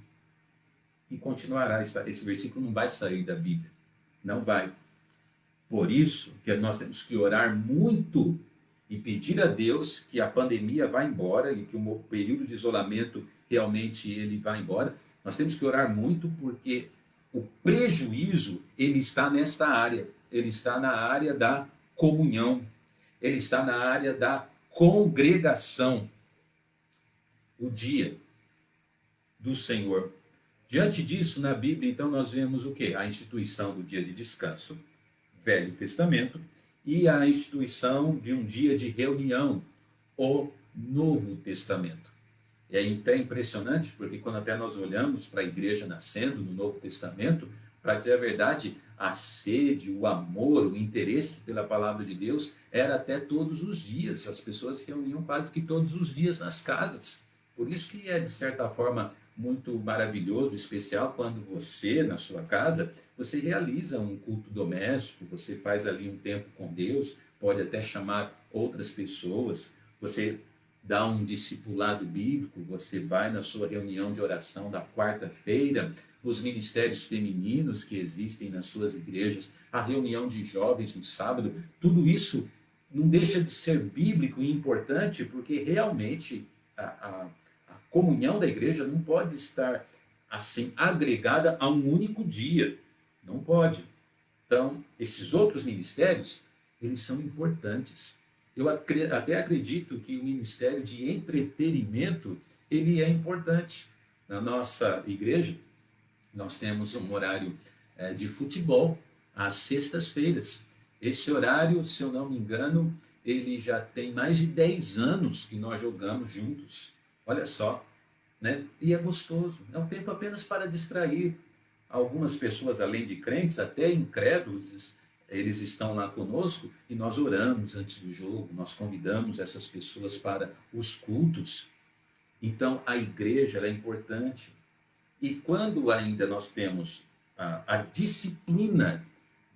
E continuará. Esse versículo não vai sair da Bíblia. Não vai. Por isso que nós temos que orar muito e pedir a Deus que a pandemia vá embora e que o período de isolamento realmente ele vá embora. Nós temos que orar muito porque o prejuízo ele está nesta área. Ele está na área da comunhão. Ele está na área da congregação. O dia do Senhor. Diante disso, na Bíblia, então, nós vemos o quê? A instituição do dia de descanso, Velho Testamento, e a instituição de um dia de reunião, o Novo Testamento. É até impressionante, porque quando até nós olhamos para a igreja nascendo no Novo Testamento, para dizer a verdade, a sede, o amor, o interesse pela palavra de Deus era até todos os dias. As pessoas se reuniam quase que todos os dias nas casas. Por isso que é, de certa forma, muito maravilhoso, especial, quando você, na sua casa, você realiza um culto doméstico, você faz ali um tempo com Deus, pode até chamar outras pessoas, você dá um discipulado bíblico, você vai na sua reunião de oração da quarta-feira, os ministérios femininos que existem nas suas igrejas, a reunião de jovens no sábado, tudo isso não deixa de ser bíblico e importante, porque realmente a comunhão da igreja não pode estar assim agregada a um único dia. Não pode. Então, esses outros ministérios, eles são importantes. Eu até acredito que o ministério de entretenimento, ele é importante. Na nossa igreja, nós temos um horário de futebol às sextas-feiras. Esse horário, se eu não me engano, ele já tem mais de 10 anos que nós jogamos juntos. Olha só, né? E é gostoso, é um tempo apenas para distrair. Algumas pessoas, além de crentes, até incrédulos, eles estão lá conosco e nós oramos antes do jogo, nós convidamos essas pessoas para os cultos. Então, a igreja ela é importante. E quando ainda nós temos a disciplina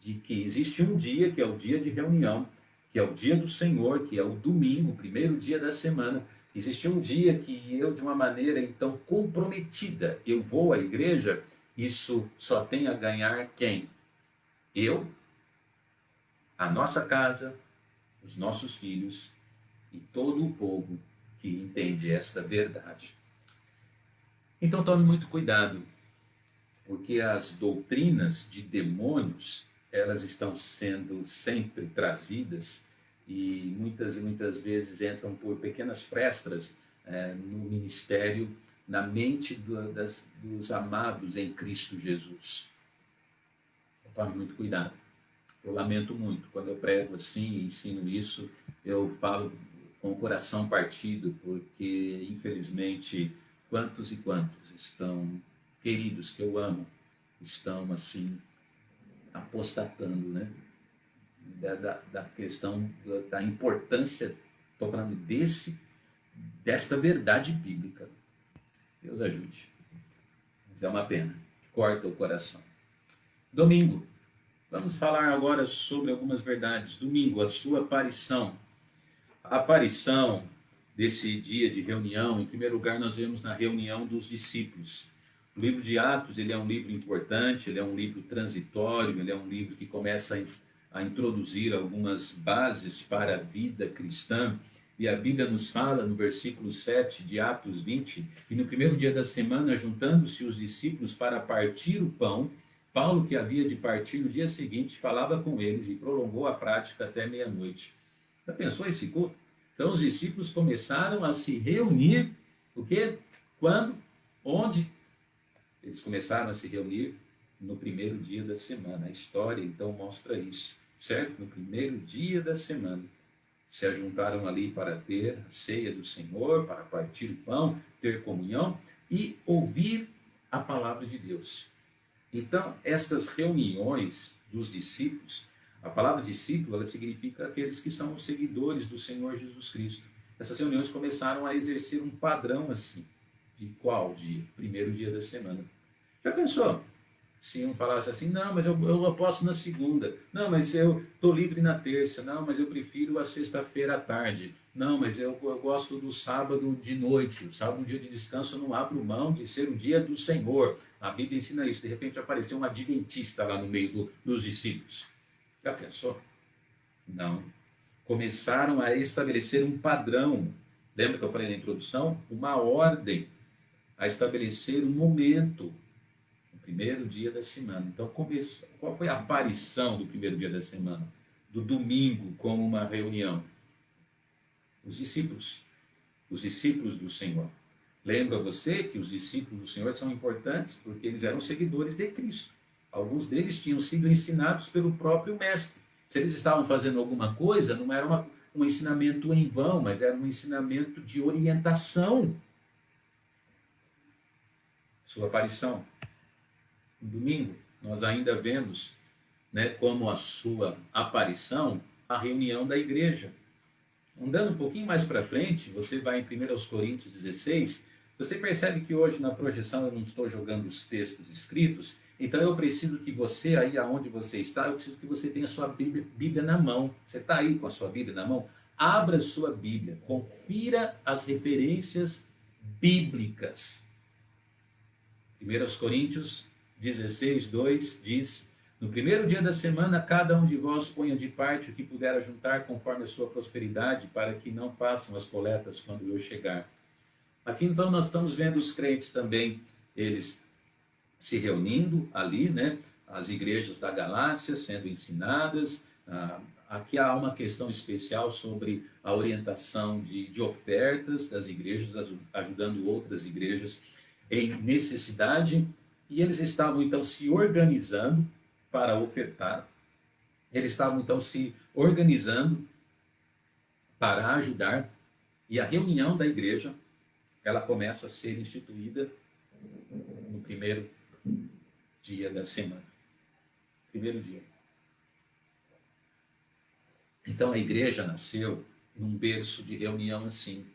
de que existe um dia, que é o dia de reunião, que é o dia do Senhor, que é o domingo, o primeiro dia da semana, existe um dia que eu, de uma maneira então comprometida, eu vou à igreja, isso só tem a ganhar quem? Eu, a nossa casa, os nossos filhos e todo o povo que entende esta verdade. Então tome muito cuidado, porque as doutrinas de demônios, elas estão sendo sempre trazidas e muitas vezes entram por pequenas frestas no ministério, na mente dos amados em Cristo Jesus. Tome muito cuidado. Eu lamento muito, quando eu prego assim e ensino isso, eu falo com o coração partido, porque, infelizmente, quantos e quantos estão, queridos que eu amo, estão, assim, apostatando, né? Da questão da importância, estou falando desta verdade bíblica. Deus ajude. Mas é uma pena, corta o coração. Domingo, vamos falar agora sobre algumas verdades. Domingo, a sua aparição. A aparição desse dia de reunião, em primeiro lugar, nós vemos na reunião dos discípulos. O livro de Atos, ele é um livro importante, ele é um livro transitório, ele é um livro que começa a introduzir algumas bases para a vida cristã. E a Bíblia nos fala, no versículo 7 de Atos 20, que no primeiro dia da semana, juntando-se os discípulos para partir o pão, Paulo, que havia de partir no dia seguinte, falava com eles e prolongou a prática até meia-noite. Já pensou esse culto? Então os discípulos começaram a se reunir, o quê? Quando? Onde? Eles começaram a se reunir no primeiro dia da semana. A história então mostra isso, certo? No primeiro dia da semana. Se ajuntaram ali para ter a ceia do Senhor, para partir o pão, ter comunhão e ouvir a palavra de Deus. Então, estas reuniões dos discípulos, a palavra discípulo, ela significa aqueles que são os seguidores do Senhor Jesus Cristo. Essas reuniões começaram a exercer um padrão assim. De qual dia? Primeiro dia da semana. Já pensou? Se um falasse assim, não, mas eu aposto na segunda. Não, mas eu estou livre na terça. Não, mas eu prefiro a sexta-feira à tarde. Não, mas eu gosto do sábado de noite. O sábado, um dia de descanso, eu não abro mão de ser o dia do Senhor. A Bíblia ensina isso. De repente apareceu um adventista lá no meio dos discípulos. Já pensou? Não. Começaram a estabelecer um padrão. Lembra que eu falei na introdução? Uma ordem. A estabelecer um momento. O primeiro dia da semana. Então, qual foi a aparição do primeiro dia da semana? Do domingo, como uma reunião? Os discípulos do Senhor. Lembra você que os discípulos do Senhor são importantes porque eles eram seguidores de Cristo. Alguns deles tinham sido ensinados pelo próprio Mestre. Se eles estavam fazendo alguma coisa, não era um ensinamento em vão, mas era um ensinamento de orientação. Sua aparição. No domingo, nós ainda vemos, né, como a sua aparição, a reunião da igreja. Andando um pouquinho mais para frente, você vai em 1 Coríntios 16, você percebe que hoje na projeção eu não estou jogando os textos escritos, então eu preciso que você, aí aonde você está, eu preciso que você tenha a sua Bíblia na mão. Você está aí com a sua Bíblia na mão? Abra a sua Bíblia, confira as referências bíblicas. 1 Coríntios 16, 2 diz: no primeiro dia da semana, cada um de vós ponha de parte o que puder ajuntar conforme a sua prosperidade, para que não façam as coletas quando eu chegar. Aqui então nós estamos vendo os crentes também, eles se reunindo ali, né? As igrejas da Galácia sendo ensinadas. Aqui há uma questão especial sobre a orientação de ofertas das igrejas, ajudando outras igrejas em necessidade. E eles estavam então se organizando para ofertar. Eles estavam então se organizando para ajudar. E a reunião da igreja, ela começa a ser instituída no primeiro dia da semana. Primeiro dia. Então a igreja nasceu num berço de reunião assim,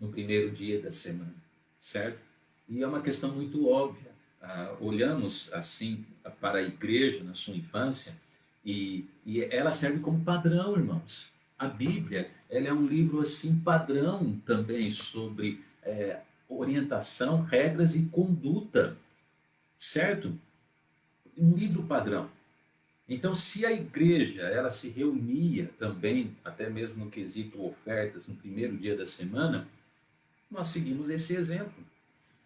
no primeiro dia da semana, certo? E é uma questão muito óbvia. Olhamos assim para a igreja na sua infância e ela serve como padrão, irmãos. A Bíblia, ela é um livro assim padrão também sobre orientação, regras e conduta, certo? Um livro padrão. Então, se a igreja ela se reunia também, até mesmo no quesito ofertas, no primeiro dia da semana, nós seguimos esse exemplo.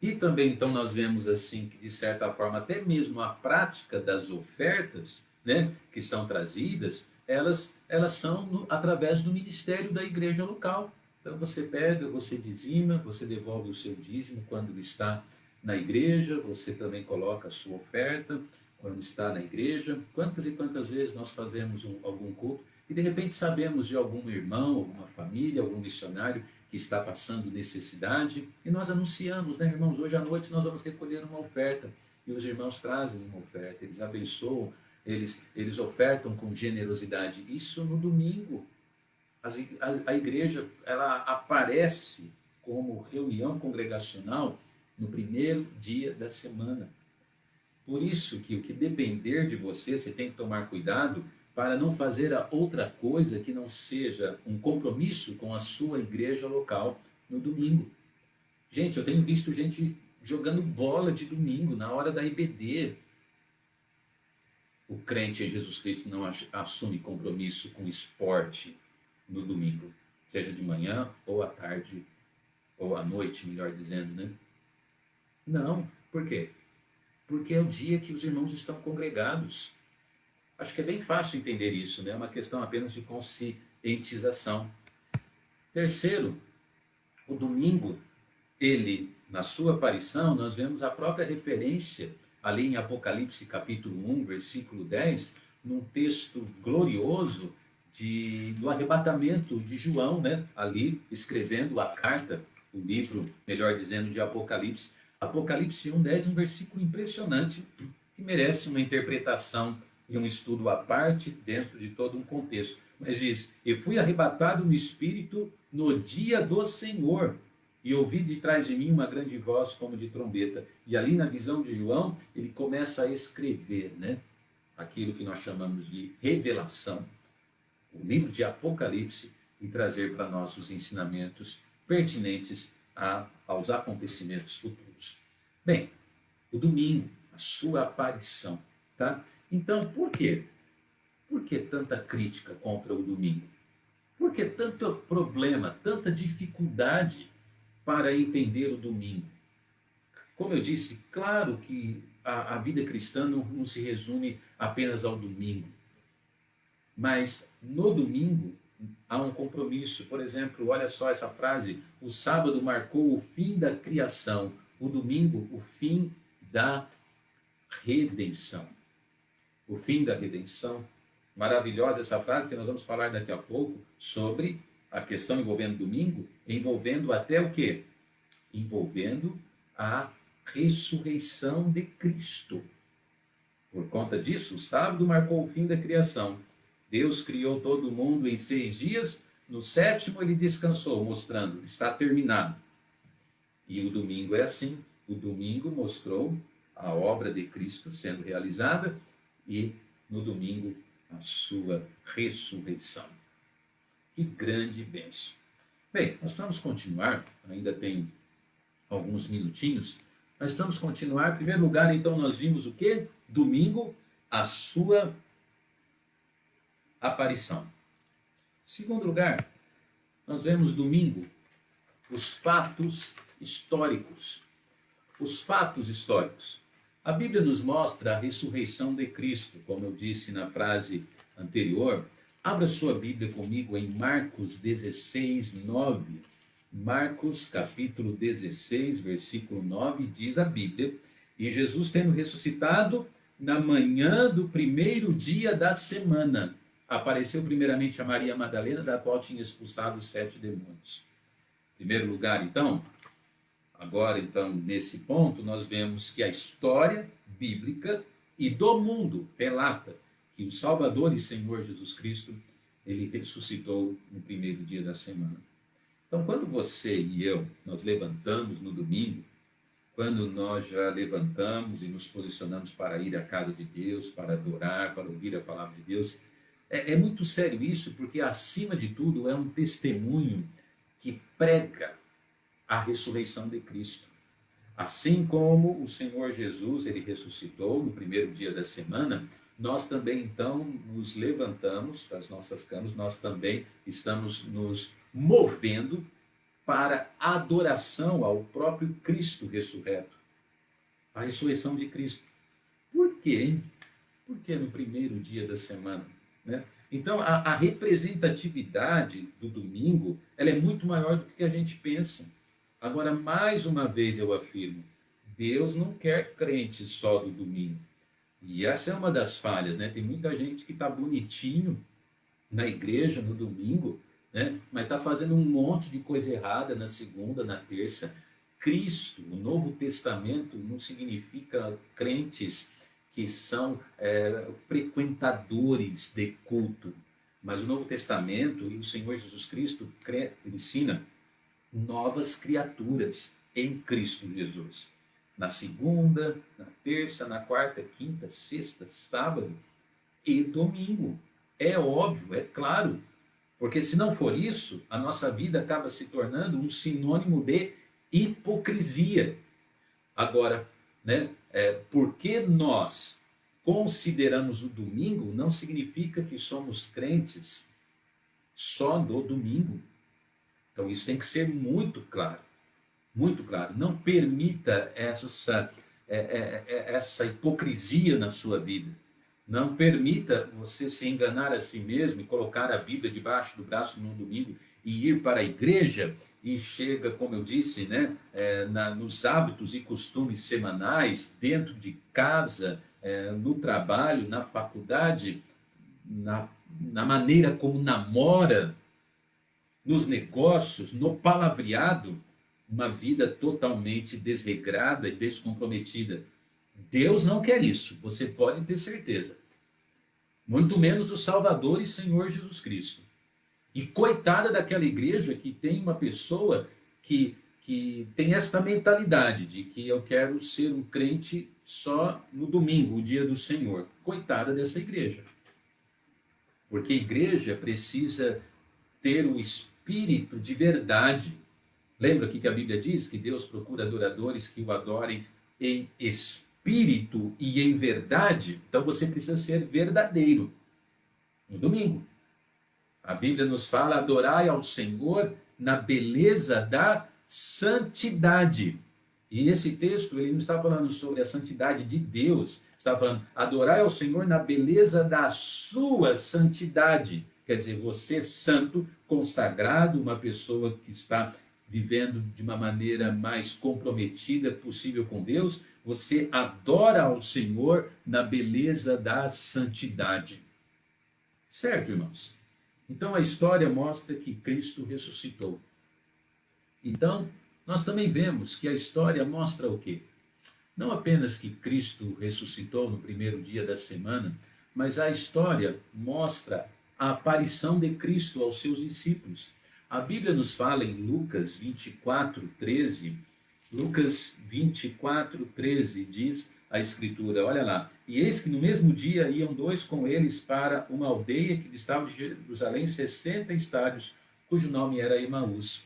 E também, então, nós vemos assim que, de certa forma, até mesmo a prática das ofertas, né, que são trazidas, elas são através do ministério da igreja local. Então, você pega, você dizima, você devolve o seu dízimo quando está na igreja, você também coloca a sua oferta. quando está na igreja, quantas e quantas vezes nós fazemos algum culto e de repente sabemos de algum irmão, alguma família, algum missionário que está passando necessidade e nós anunciamos, né, irmãos, hoje à noite nós vamos recolher uma oferta e os irmãos trazem uma oferta, eles abençoam, eles ofertam com generosidade. Isso no domingo. A igreja, ela aparece como reunião congregacional no primeiro dia da semana. Por isso que o que depender de você, você tem que tomar cuidado para não fazer a outra coisa que não seja um compromisso com a sua igreja local no domingo. Gente, eu tenho visto gente jogando bola de domingo na hora da IBD. O crente em Jesus Cristo não assume compromisso com esporte no domingo, seja de manhã ou à tarde, ou à noite, melhor dizendo, né? Não, por quê? Porque é o dia que os irmãos estão congregados. Acho que é bem fácil entender isso, né? É uma questão apenas de conscientização. Terceiro, o domingo, ele, na sua aparição, nós vemos a própria referência ali em Apocalipse capítulo 1, versículo 10, num texto glorioso do arrebatamento de João, né? Ali escrevendo a carta, o livro, melhor dizendo, de Apocalipse. Apocalipse 1, 10, um versículo impressionante que merece uma interpretação e um estudo à parte dentro de todo um contexto. Mas diz, e fui arrebatado no Espírito no dia do Senhor, e ouvi de trás de mim uma grande voz como de trombeta. E ali na visão de João, ele começa a escrever, né? Aquilo que nós chamamos de revelação, o livro de Apocalipse, e trazer para nós os ensinamentos pertinentes aos acontecimentos futuros. Bem, o domingo, a sua aparição, tá? Então, por quê? Por que tanta crítica contra o domingo? Por que tanto problema, tanta dificuldade para entender o domingo? Como eu disse, claro que a vida cristã não se resume apenas ao domingo. Mas no domingo há um compromisso. Por exemplo, olha só essa frase: o sábado marcou o fim da criação, o domingo o fim da redenção. O fim da redenção. Maravilhosa essa frase, que nós vamos falar daqui a pouco sobre a questão envolvendo domingo, envolvendo até o quê? Envolvendo a ressurreição de Cristo. Por conta disso, o sábado marcou o fim da criação. Deus criou todo o mundo em 6 dias, no 7º ele descansou, mostrando, está terminado. E o domingo é assim, o domingo mostrou a obra de Cristo sendo realizada e no domingo a sua ressurreição. Que grande bênção. Bem, nós vamos continuar, ainda tem alguns minutinhos, nós vamos continuar. Em primeiro lugar, então, nós vimos o quê? Domingo, a sua aparição. Em segundo lugar, nós vemos domingo, os fatos históricos. Os fatos históricos. A Bíblia nos mostra a ressurreição de Cristo, como eu disse na frase anterior. Abra sua Bíblia comigo em Marcos 16, 9. Marcos capítulo 16, versículo 9, diz a Bíblia: e Jesus, tendo ressuscitado, na manhã do primeiro dia da semana, apareceu primeiramente a Maria Madalena, da qual tinha expulsado 7 demônios. Em primeiro lugar, então, agora, então, nesse ponto, nós vemos que a história bíblica e do mundo relata que o Salvador e Senhor Jesus Cristo, ele ressuscitou no primeiro dia da semana. Então, quando você e eu, nós levantamos no domingo, quando nós já levantamos e nos posicionamos para ir à casa de Deus, para adorar, para ouvir a palavra de Deus, é muito sério isso, porque acima de tudo é um testemunho que prega a ressurreição de Cristo. Assim como o Senhor Jesus, ele ressuscitou no primeiro dia da semana, nós também então nos levantamos das nossas camas, nós também estamos nos movendo para a adoração ao próprio Cristo ressurreto. A ressurreição de Cristo. Por quê, hein? Por que no primeiro dia da semana? Né? Então, a representatividade do domingo, ela é muito maior do que a gente pensa. Agora, mais uma vez eu afirmo, Deus não quer crentes só do domingo. E essa é uma das falhas, né? Tem muita gente que está bonitinho na igreja no domingo, né? Mas está fazendo um monte de coisa errada na segunda, na terça. Cristo, o Novo Testamento, não significa crentes que são frequentadores de culto, mas o Novo Testamento e o Senhor Jesus Cristo ensina novas criaturas em Cristo Jesus. Na segunda, na terça, na quarta, quinta, sexta, sábado e domingo. É óbvio, é claro, porque se não for isso, a nossa vida acaba se tornando um sinônimo de hipocrisia. Agora, né, porque nós consideramos o domingo, não significa que somos crentes só no domingo. Então isso tem que ser muito claro, muito claro. Não permita essa hipocrisia na sua vida. Não permita você se enganar a si mesmo e colocar a Bíblia debaixo do braço no domingo e ir para a igreja e chega, como eu disse, né, nos hábitos e costumes semanais, dentro de casa, no trabalho, na faculdade, na maneira como namora, nos negócios, no palavreado, uma vida totalmente desregrada e descomprometida. Deus não quer isso, você pode ter certeza. Muito menos o Salvador e Senhor Jesus Cristo. E coitada daquela igreja que tem uma pessoa que tem essa mentalidade de que eu quero ser um crente só no domingo, o dia do Senhor. Coitada dessa igreja. Porque a igreja precisa ter o espírito de verdade. Lembra que a Bíblia diz que Deus procura adoradores que o adorem em espírito e em verdade? Então você precisa ser verdadeiro no domingo. A Bíblia nos fala: adorai ao Senhor na beleza da santidade. E esse texto, ele não está falando sobre a santidade de Deus, está falando: adorai ao Senhor na beleza da sua santidade. Quer dizer, você santo, consagrado, uma pessoa que está vivendo de uma maneira mais comprometida possível com Deus, você adora ao Senhor na beleza da santidade. Certo, irmãos? Então a história mostra que Cristo ressuscitou. Então, nós também vemos que a história mostra o quê? Não apenas que Cristo ressuscitou no primeiro dia da semana, mas a história mostra a aparição de Cristo aos seus discípulos. A Bíblia nos fala em Lucas 24:13. Lucas 24:13 diz a Escritura, olha lá: e eis que no mesmo dia iam dois com eles para uma aldeia que distava de Jerusalém 60 estádios, cujo nome era Emaús.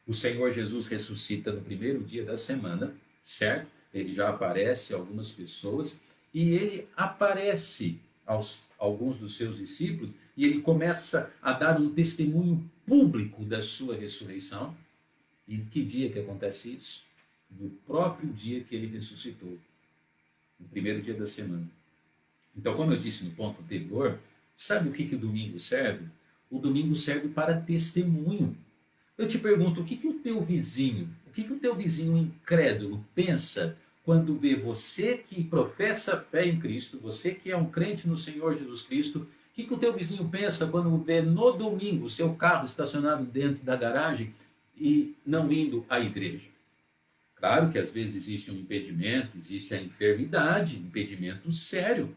O Senhor Jesus ressuscita no primeiro dia da semana, certo? Ele já aparece a algumas pessoas, e ele aparece aos alguns dos seus discípulos, e ele começa a dar um testemunho público da sua ressurreição. E que dia que acontece isso? No próprio dia que ele ressuscitou, no primeiro dia da semana. Então, como eu disse no ponto anterior, sabe o que o domingo serve? O domingo serve para testemunho. Eu te pergunto, o que o teu vizinho, o teu vizinho incrédulo pensa quando vê você que professa fé em Cristo, você que é um crente no Senhor Jesus Cristo? O que o teu vizinho pensa quando vê no domingo o seu carro estacionado dentro da garagem e não indo à igreja? Claro que às vezes existe um impedimento, existe a enfermidade, impedimento sério,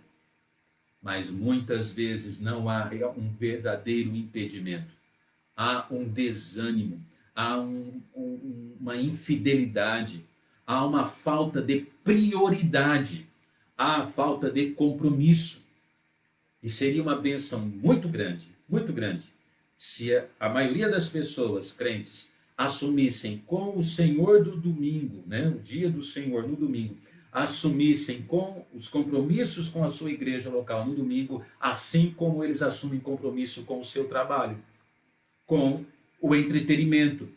mas muitas vezes não há um verdadeiro impedimento. Há um desânimo, há uma infidelidade, há uma falta de prioridade, há a falta de compromisso. E seria uma bênção muito grande, se a maioria das pessoas crentes assumissem com o Senhor do domingo, né, o dia do Senhor no domingo, assumissem com os compromissos com a sua igreja local no domingo, assim como eles assumem compromisso com o seu trabalho, com o entretenimento,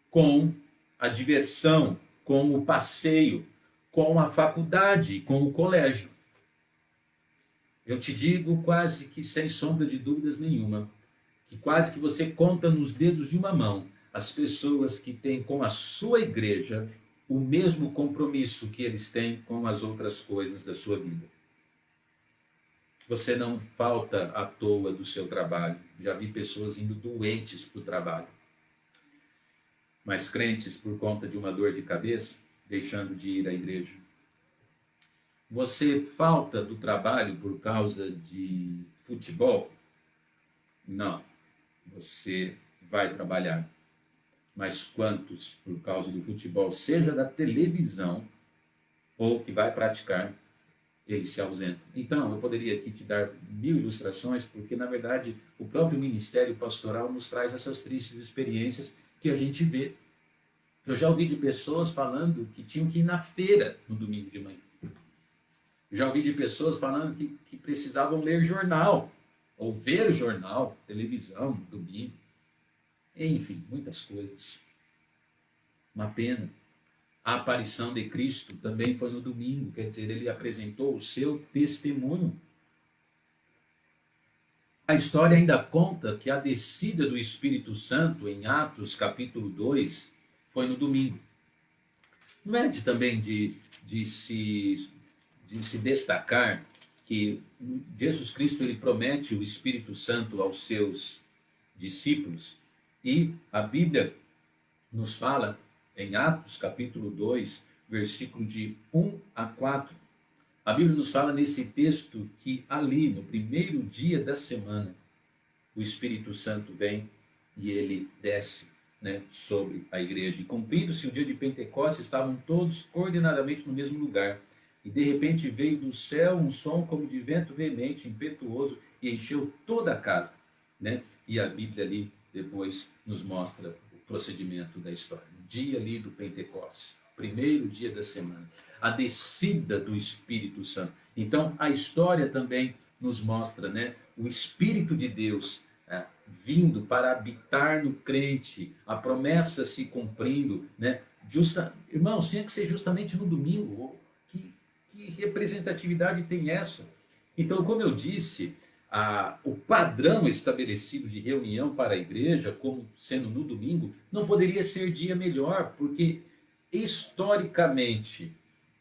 com a diversão, com o passeio, com a faculdade, com o colégio. Eu te digo quase que sem sombra de dúvidas nenhuma, que quase que você conta nos dedos de uma mão as pessoas que têm com a sua igreja o mesmo compromisso que eles têm com as outras coisas da sua vida. Você não falta à toa do seu trabalho. Já vi pessoas indo doentes para o trabalho. Mas crentes, por conta de uma dor de cabeça, deixando de ir à igreja. Você falta do trabalho por causa de futebol? Não. Você vai trabalhar. Mas quantos, por causa do futebol, seja da televisão, ou que vai praticar, eles se ausentam? Então, eu poderia aqui te dar 1000 ilustrações, porque, na verdade, o próprio ministério pastoral nos traz essas tristes experiências que a gente vê. Eu já ouvi de pessoas falando que tinham que ir na feira no domingo de manhã. Já ouvi de pessoas falando que precisavam ler jornal, ou ver jornal, televisão, domingo. Enfim, muitas coisas. Uma pena. A aparição de Cristo também foi no domingo, quer dizer, ele apresentou o seu testemunho. A história ainda conta que a descida do Espírito Santo, em Atos capítulo 2, foi no domingo. Não é também de se destacar que Jesus Cristo ele promete o Espírito Santo aos seus discípulos, e a Bíblia nos fala em Atos capítulo 2, versículo de 1 a 4. A Bíblia nos fala nesse texto que ali, no primeiro dia da semana, o Espírito Santo vem e ele desce, né, sobre a igreja. E cumprindo-se o dia de Pentecostes, estavam todos coordenadamente no mesmo lugar. E de repente veio do céu um som como de vento veemente, impetuoso, e encheu toda a casa, né? E a Bíblia ali depois nos mostra o procedimento da história. No dia ali do Pentecostes, primeiro dia da semana, a descida do Espírito Santo. Então a história também nos mostra, né, o Espírito de Deus vindo para habitar no crente, a promessa se cumprindo, né? Irmãos, tinha que ser justamente no domingo. Que representatividade tem essa? Então, como eu disse, o padrão estabelecido de reunião para a igreja, como sendo no domingo, não poderia ser dia melhor, porque historicamente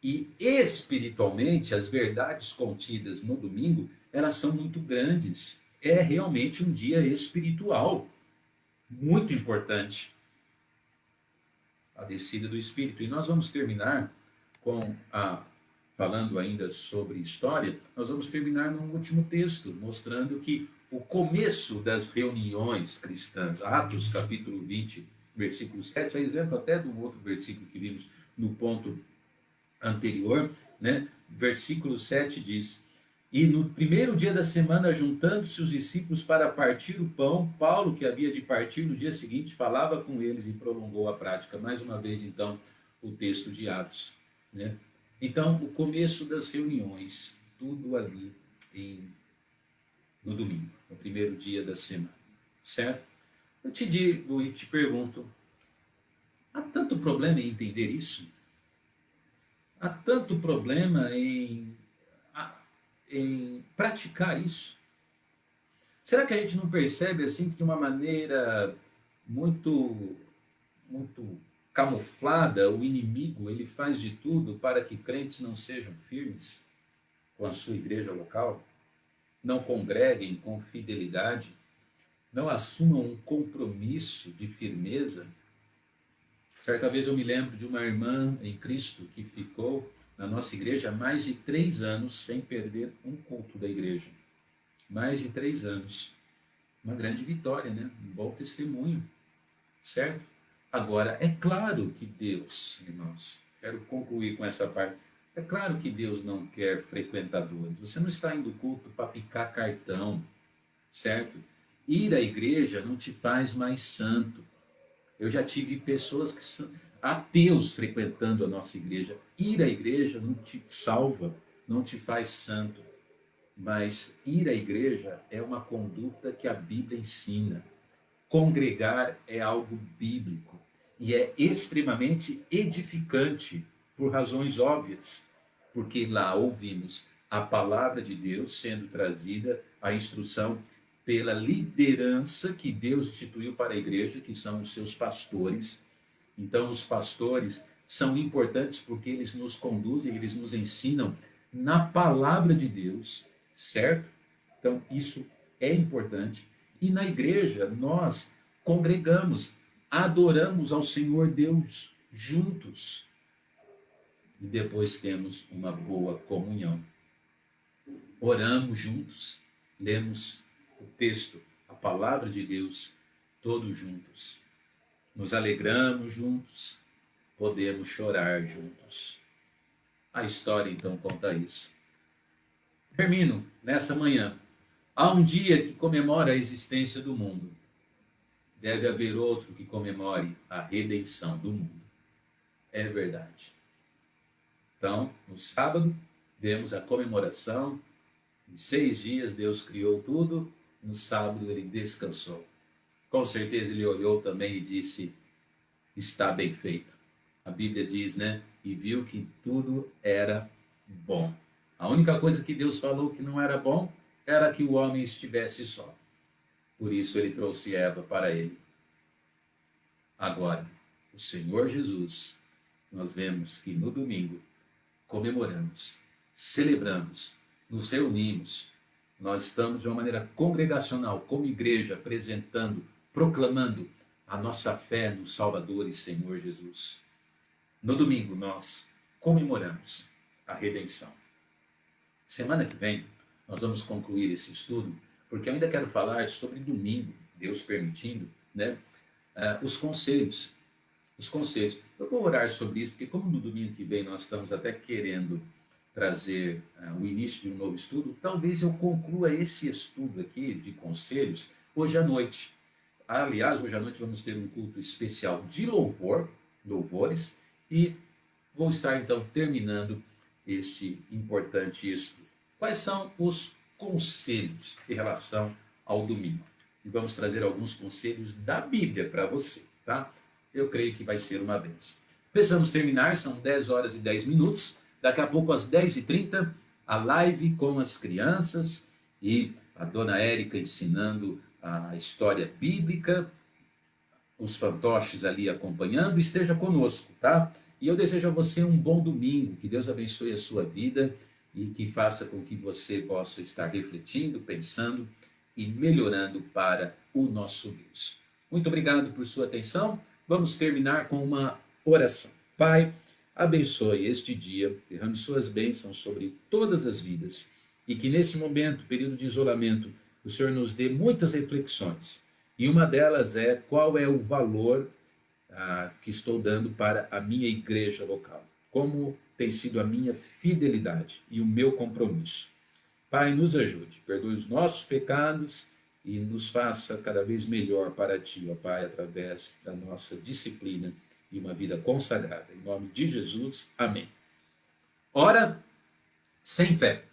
e espiritualmente as verdades contidas no domingo, elas são muito grandes. É realmente um dia espiritual, muito importante. A descida do Espírito. E nós vamos terminar falando ainda sobre história, nós vamos terminar num último texto, mostrando que o começo das reuniões cristãs, Atos capítulo 20, versículo 7, a exemplo até do outro versículo que vimos no ponto anterior, né? Versículo 7 diz: e no primeiro dia da semana, juntando-se os discípulos para partir o pão, Paulo, que havia de partir no dia seguinte, falava com eles e prolongou a prática. Mais uma vez, então, o texto de Atos, né? Então, o começo das reuniões, tudo ali no domingo, no primeiro dia da semana, certo? Eu te digo e te pergunto, há tanto problema em entender isso? Há tanto problema em praticar isso? Será que a gente não percebe assim que de uma maneira muito camuflada, o inimigo ele faz de tudo para que crentes não sejam firmes com a sua igreja local, não congreguem com fidelidade, não assumam um compromisso de firmeza? Certa vez eu me lembro de uma irmã em Cristo que ficou na nossa igreja há mais de 3 anos sem perder um culto da igreja. Mais de 3 anos. Uma grande vitória, né? Um bom testemunho, certo? Agora, é claro que Deus, irmãos, quero concluir com essa parte, é claro que Deus não quer frequentadores. Você não está indo culto para picar cartão, certo? Ir à igreja não te faz mais santo. Eu já tive pessoas que são ateus frequentando a nossa igreja. Ir à igreja não te salva, não te faz santo. Mas ir à igreja é uma conduta que a Bíblia ensina. Congregar é algo bíblico e é extremamente edificante por razões óbvias, porque lá ouvimos a palavra de Deus sendo trazida, a instrução pela liderança que Deus instituiu para a igreja, que são os seus pastores. Então, os pastores são importantes porque eles nos conduzem, eles nos ensinam na palavra de Deus, certo? Então, isso é importante. E na igreja, nós congregamos, adoramos ao Senhor Deus juntos. E depois temos uma boa comunhão. Oramos juntos, lemos o texto, a palavra de Deus, todos juntos. Nos alegramos juntos, podemos chorar juntos. A história então conta isso. Termino nessa manhã. Há um dia que comemora a existência do mundo. Deve haver outro que comemore a redenção do mundo. É verdade. Então, no sábado, vemos a comemoração. Em 6 dias Deus criou tudo. No sábado ele descansou. Com certeza ele olhou também e disse, está bem feito. A Bíblia diz, né? E viu que tudo era bom. A única coisa que Deus falou que não era bom era que o homem estivesse só. Por isso ele trouxe Eva para ele. Agora, o Senhor Jesus, nós vemos que no domingo comemoramos, celebramos, nos reunimos. Nós estamos de uma maneira congregacional, como igreja, apresentando, proclamando a nossa fé no Salvador e Senhor Jesus. No domingo nós comemoramos a redenção. Semana que vem nós vamos concluir esse estudo, porque eu ainda quero falar sobre domingo, Deus permitindo, né? Os conselhos. Os conselhos. Eu vou orar sobre isso, porque como no domingo que vem nós estamos até querendo trazer o início de um novo estudo, talvez eu conclua esse estudo aqui de conselhos hoje à noite. Aliás, hoje à noite vamos ter um culto especial de louvores, e vou estar então terminando este importante estudo. Quais são os conselhos em relação ao domingo? E vamos trazer alguns conselhos da Bíblia para você, tá? Eu creio que vai ser uma bênção. Precisamos terminar, são 10 horas e 10 minutos. Daqui a pouco, às 10h30, a live com as crianças e a dona Érica ensinando a história bíblica, os fantoches ali acompanhando. Esteja conosco, tá? E eu desejo a você um bom domingo, que Deus abençoe a sua vida e que faça com que você possa estar refletindo, pensando e melhorando para o nosso Deus. Muito obrigado por sua atenção. Vamos terminar com uma oração. Pai, abençoe este dia, derrame suas bênçãos sobre todas as vidas e que nesse momento, período de isolamento, o Senhor nos dê muitas reflexões. E uma delas é qual é o valor que estou dando para a minha igreja local. Como tem sido a minha fidelidade e o meu compromisso. Pai, nos ajude, perdoe os nossos pecados e nos faça cada vez melhor para Ti, ó Pai, através da nossa disciplina e uma vida consagrada. Em nome de Jesus, amém. Ora, sem fé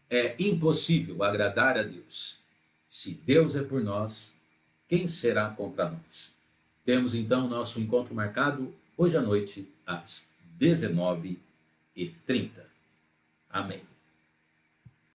é impossível agradar a Deus. Se Deus é por nós, quem será contra nós? Temos então nosso encontro marcado hoje à noite às 19h30. Amém.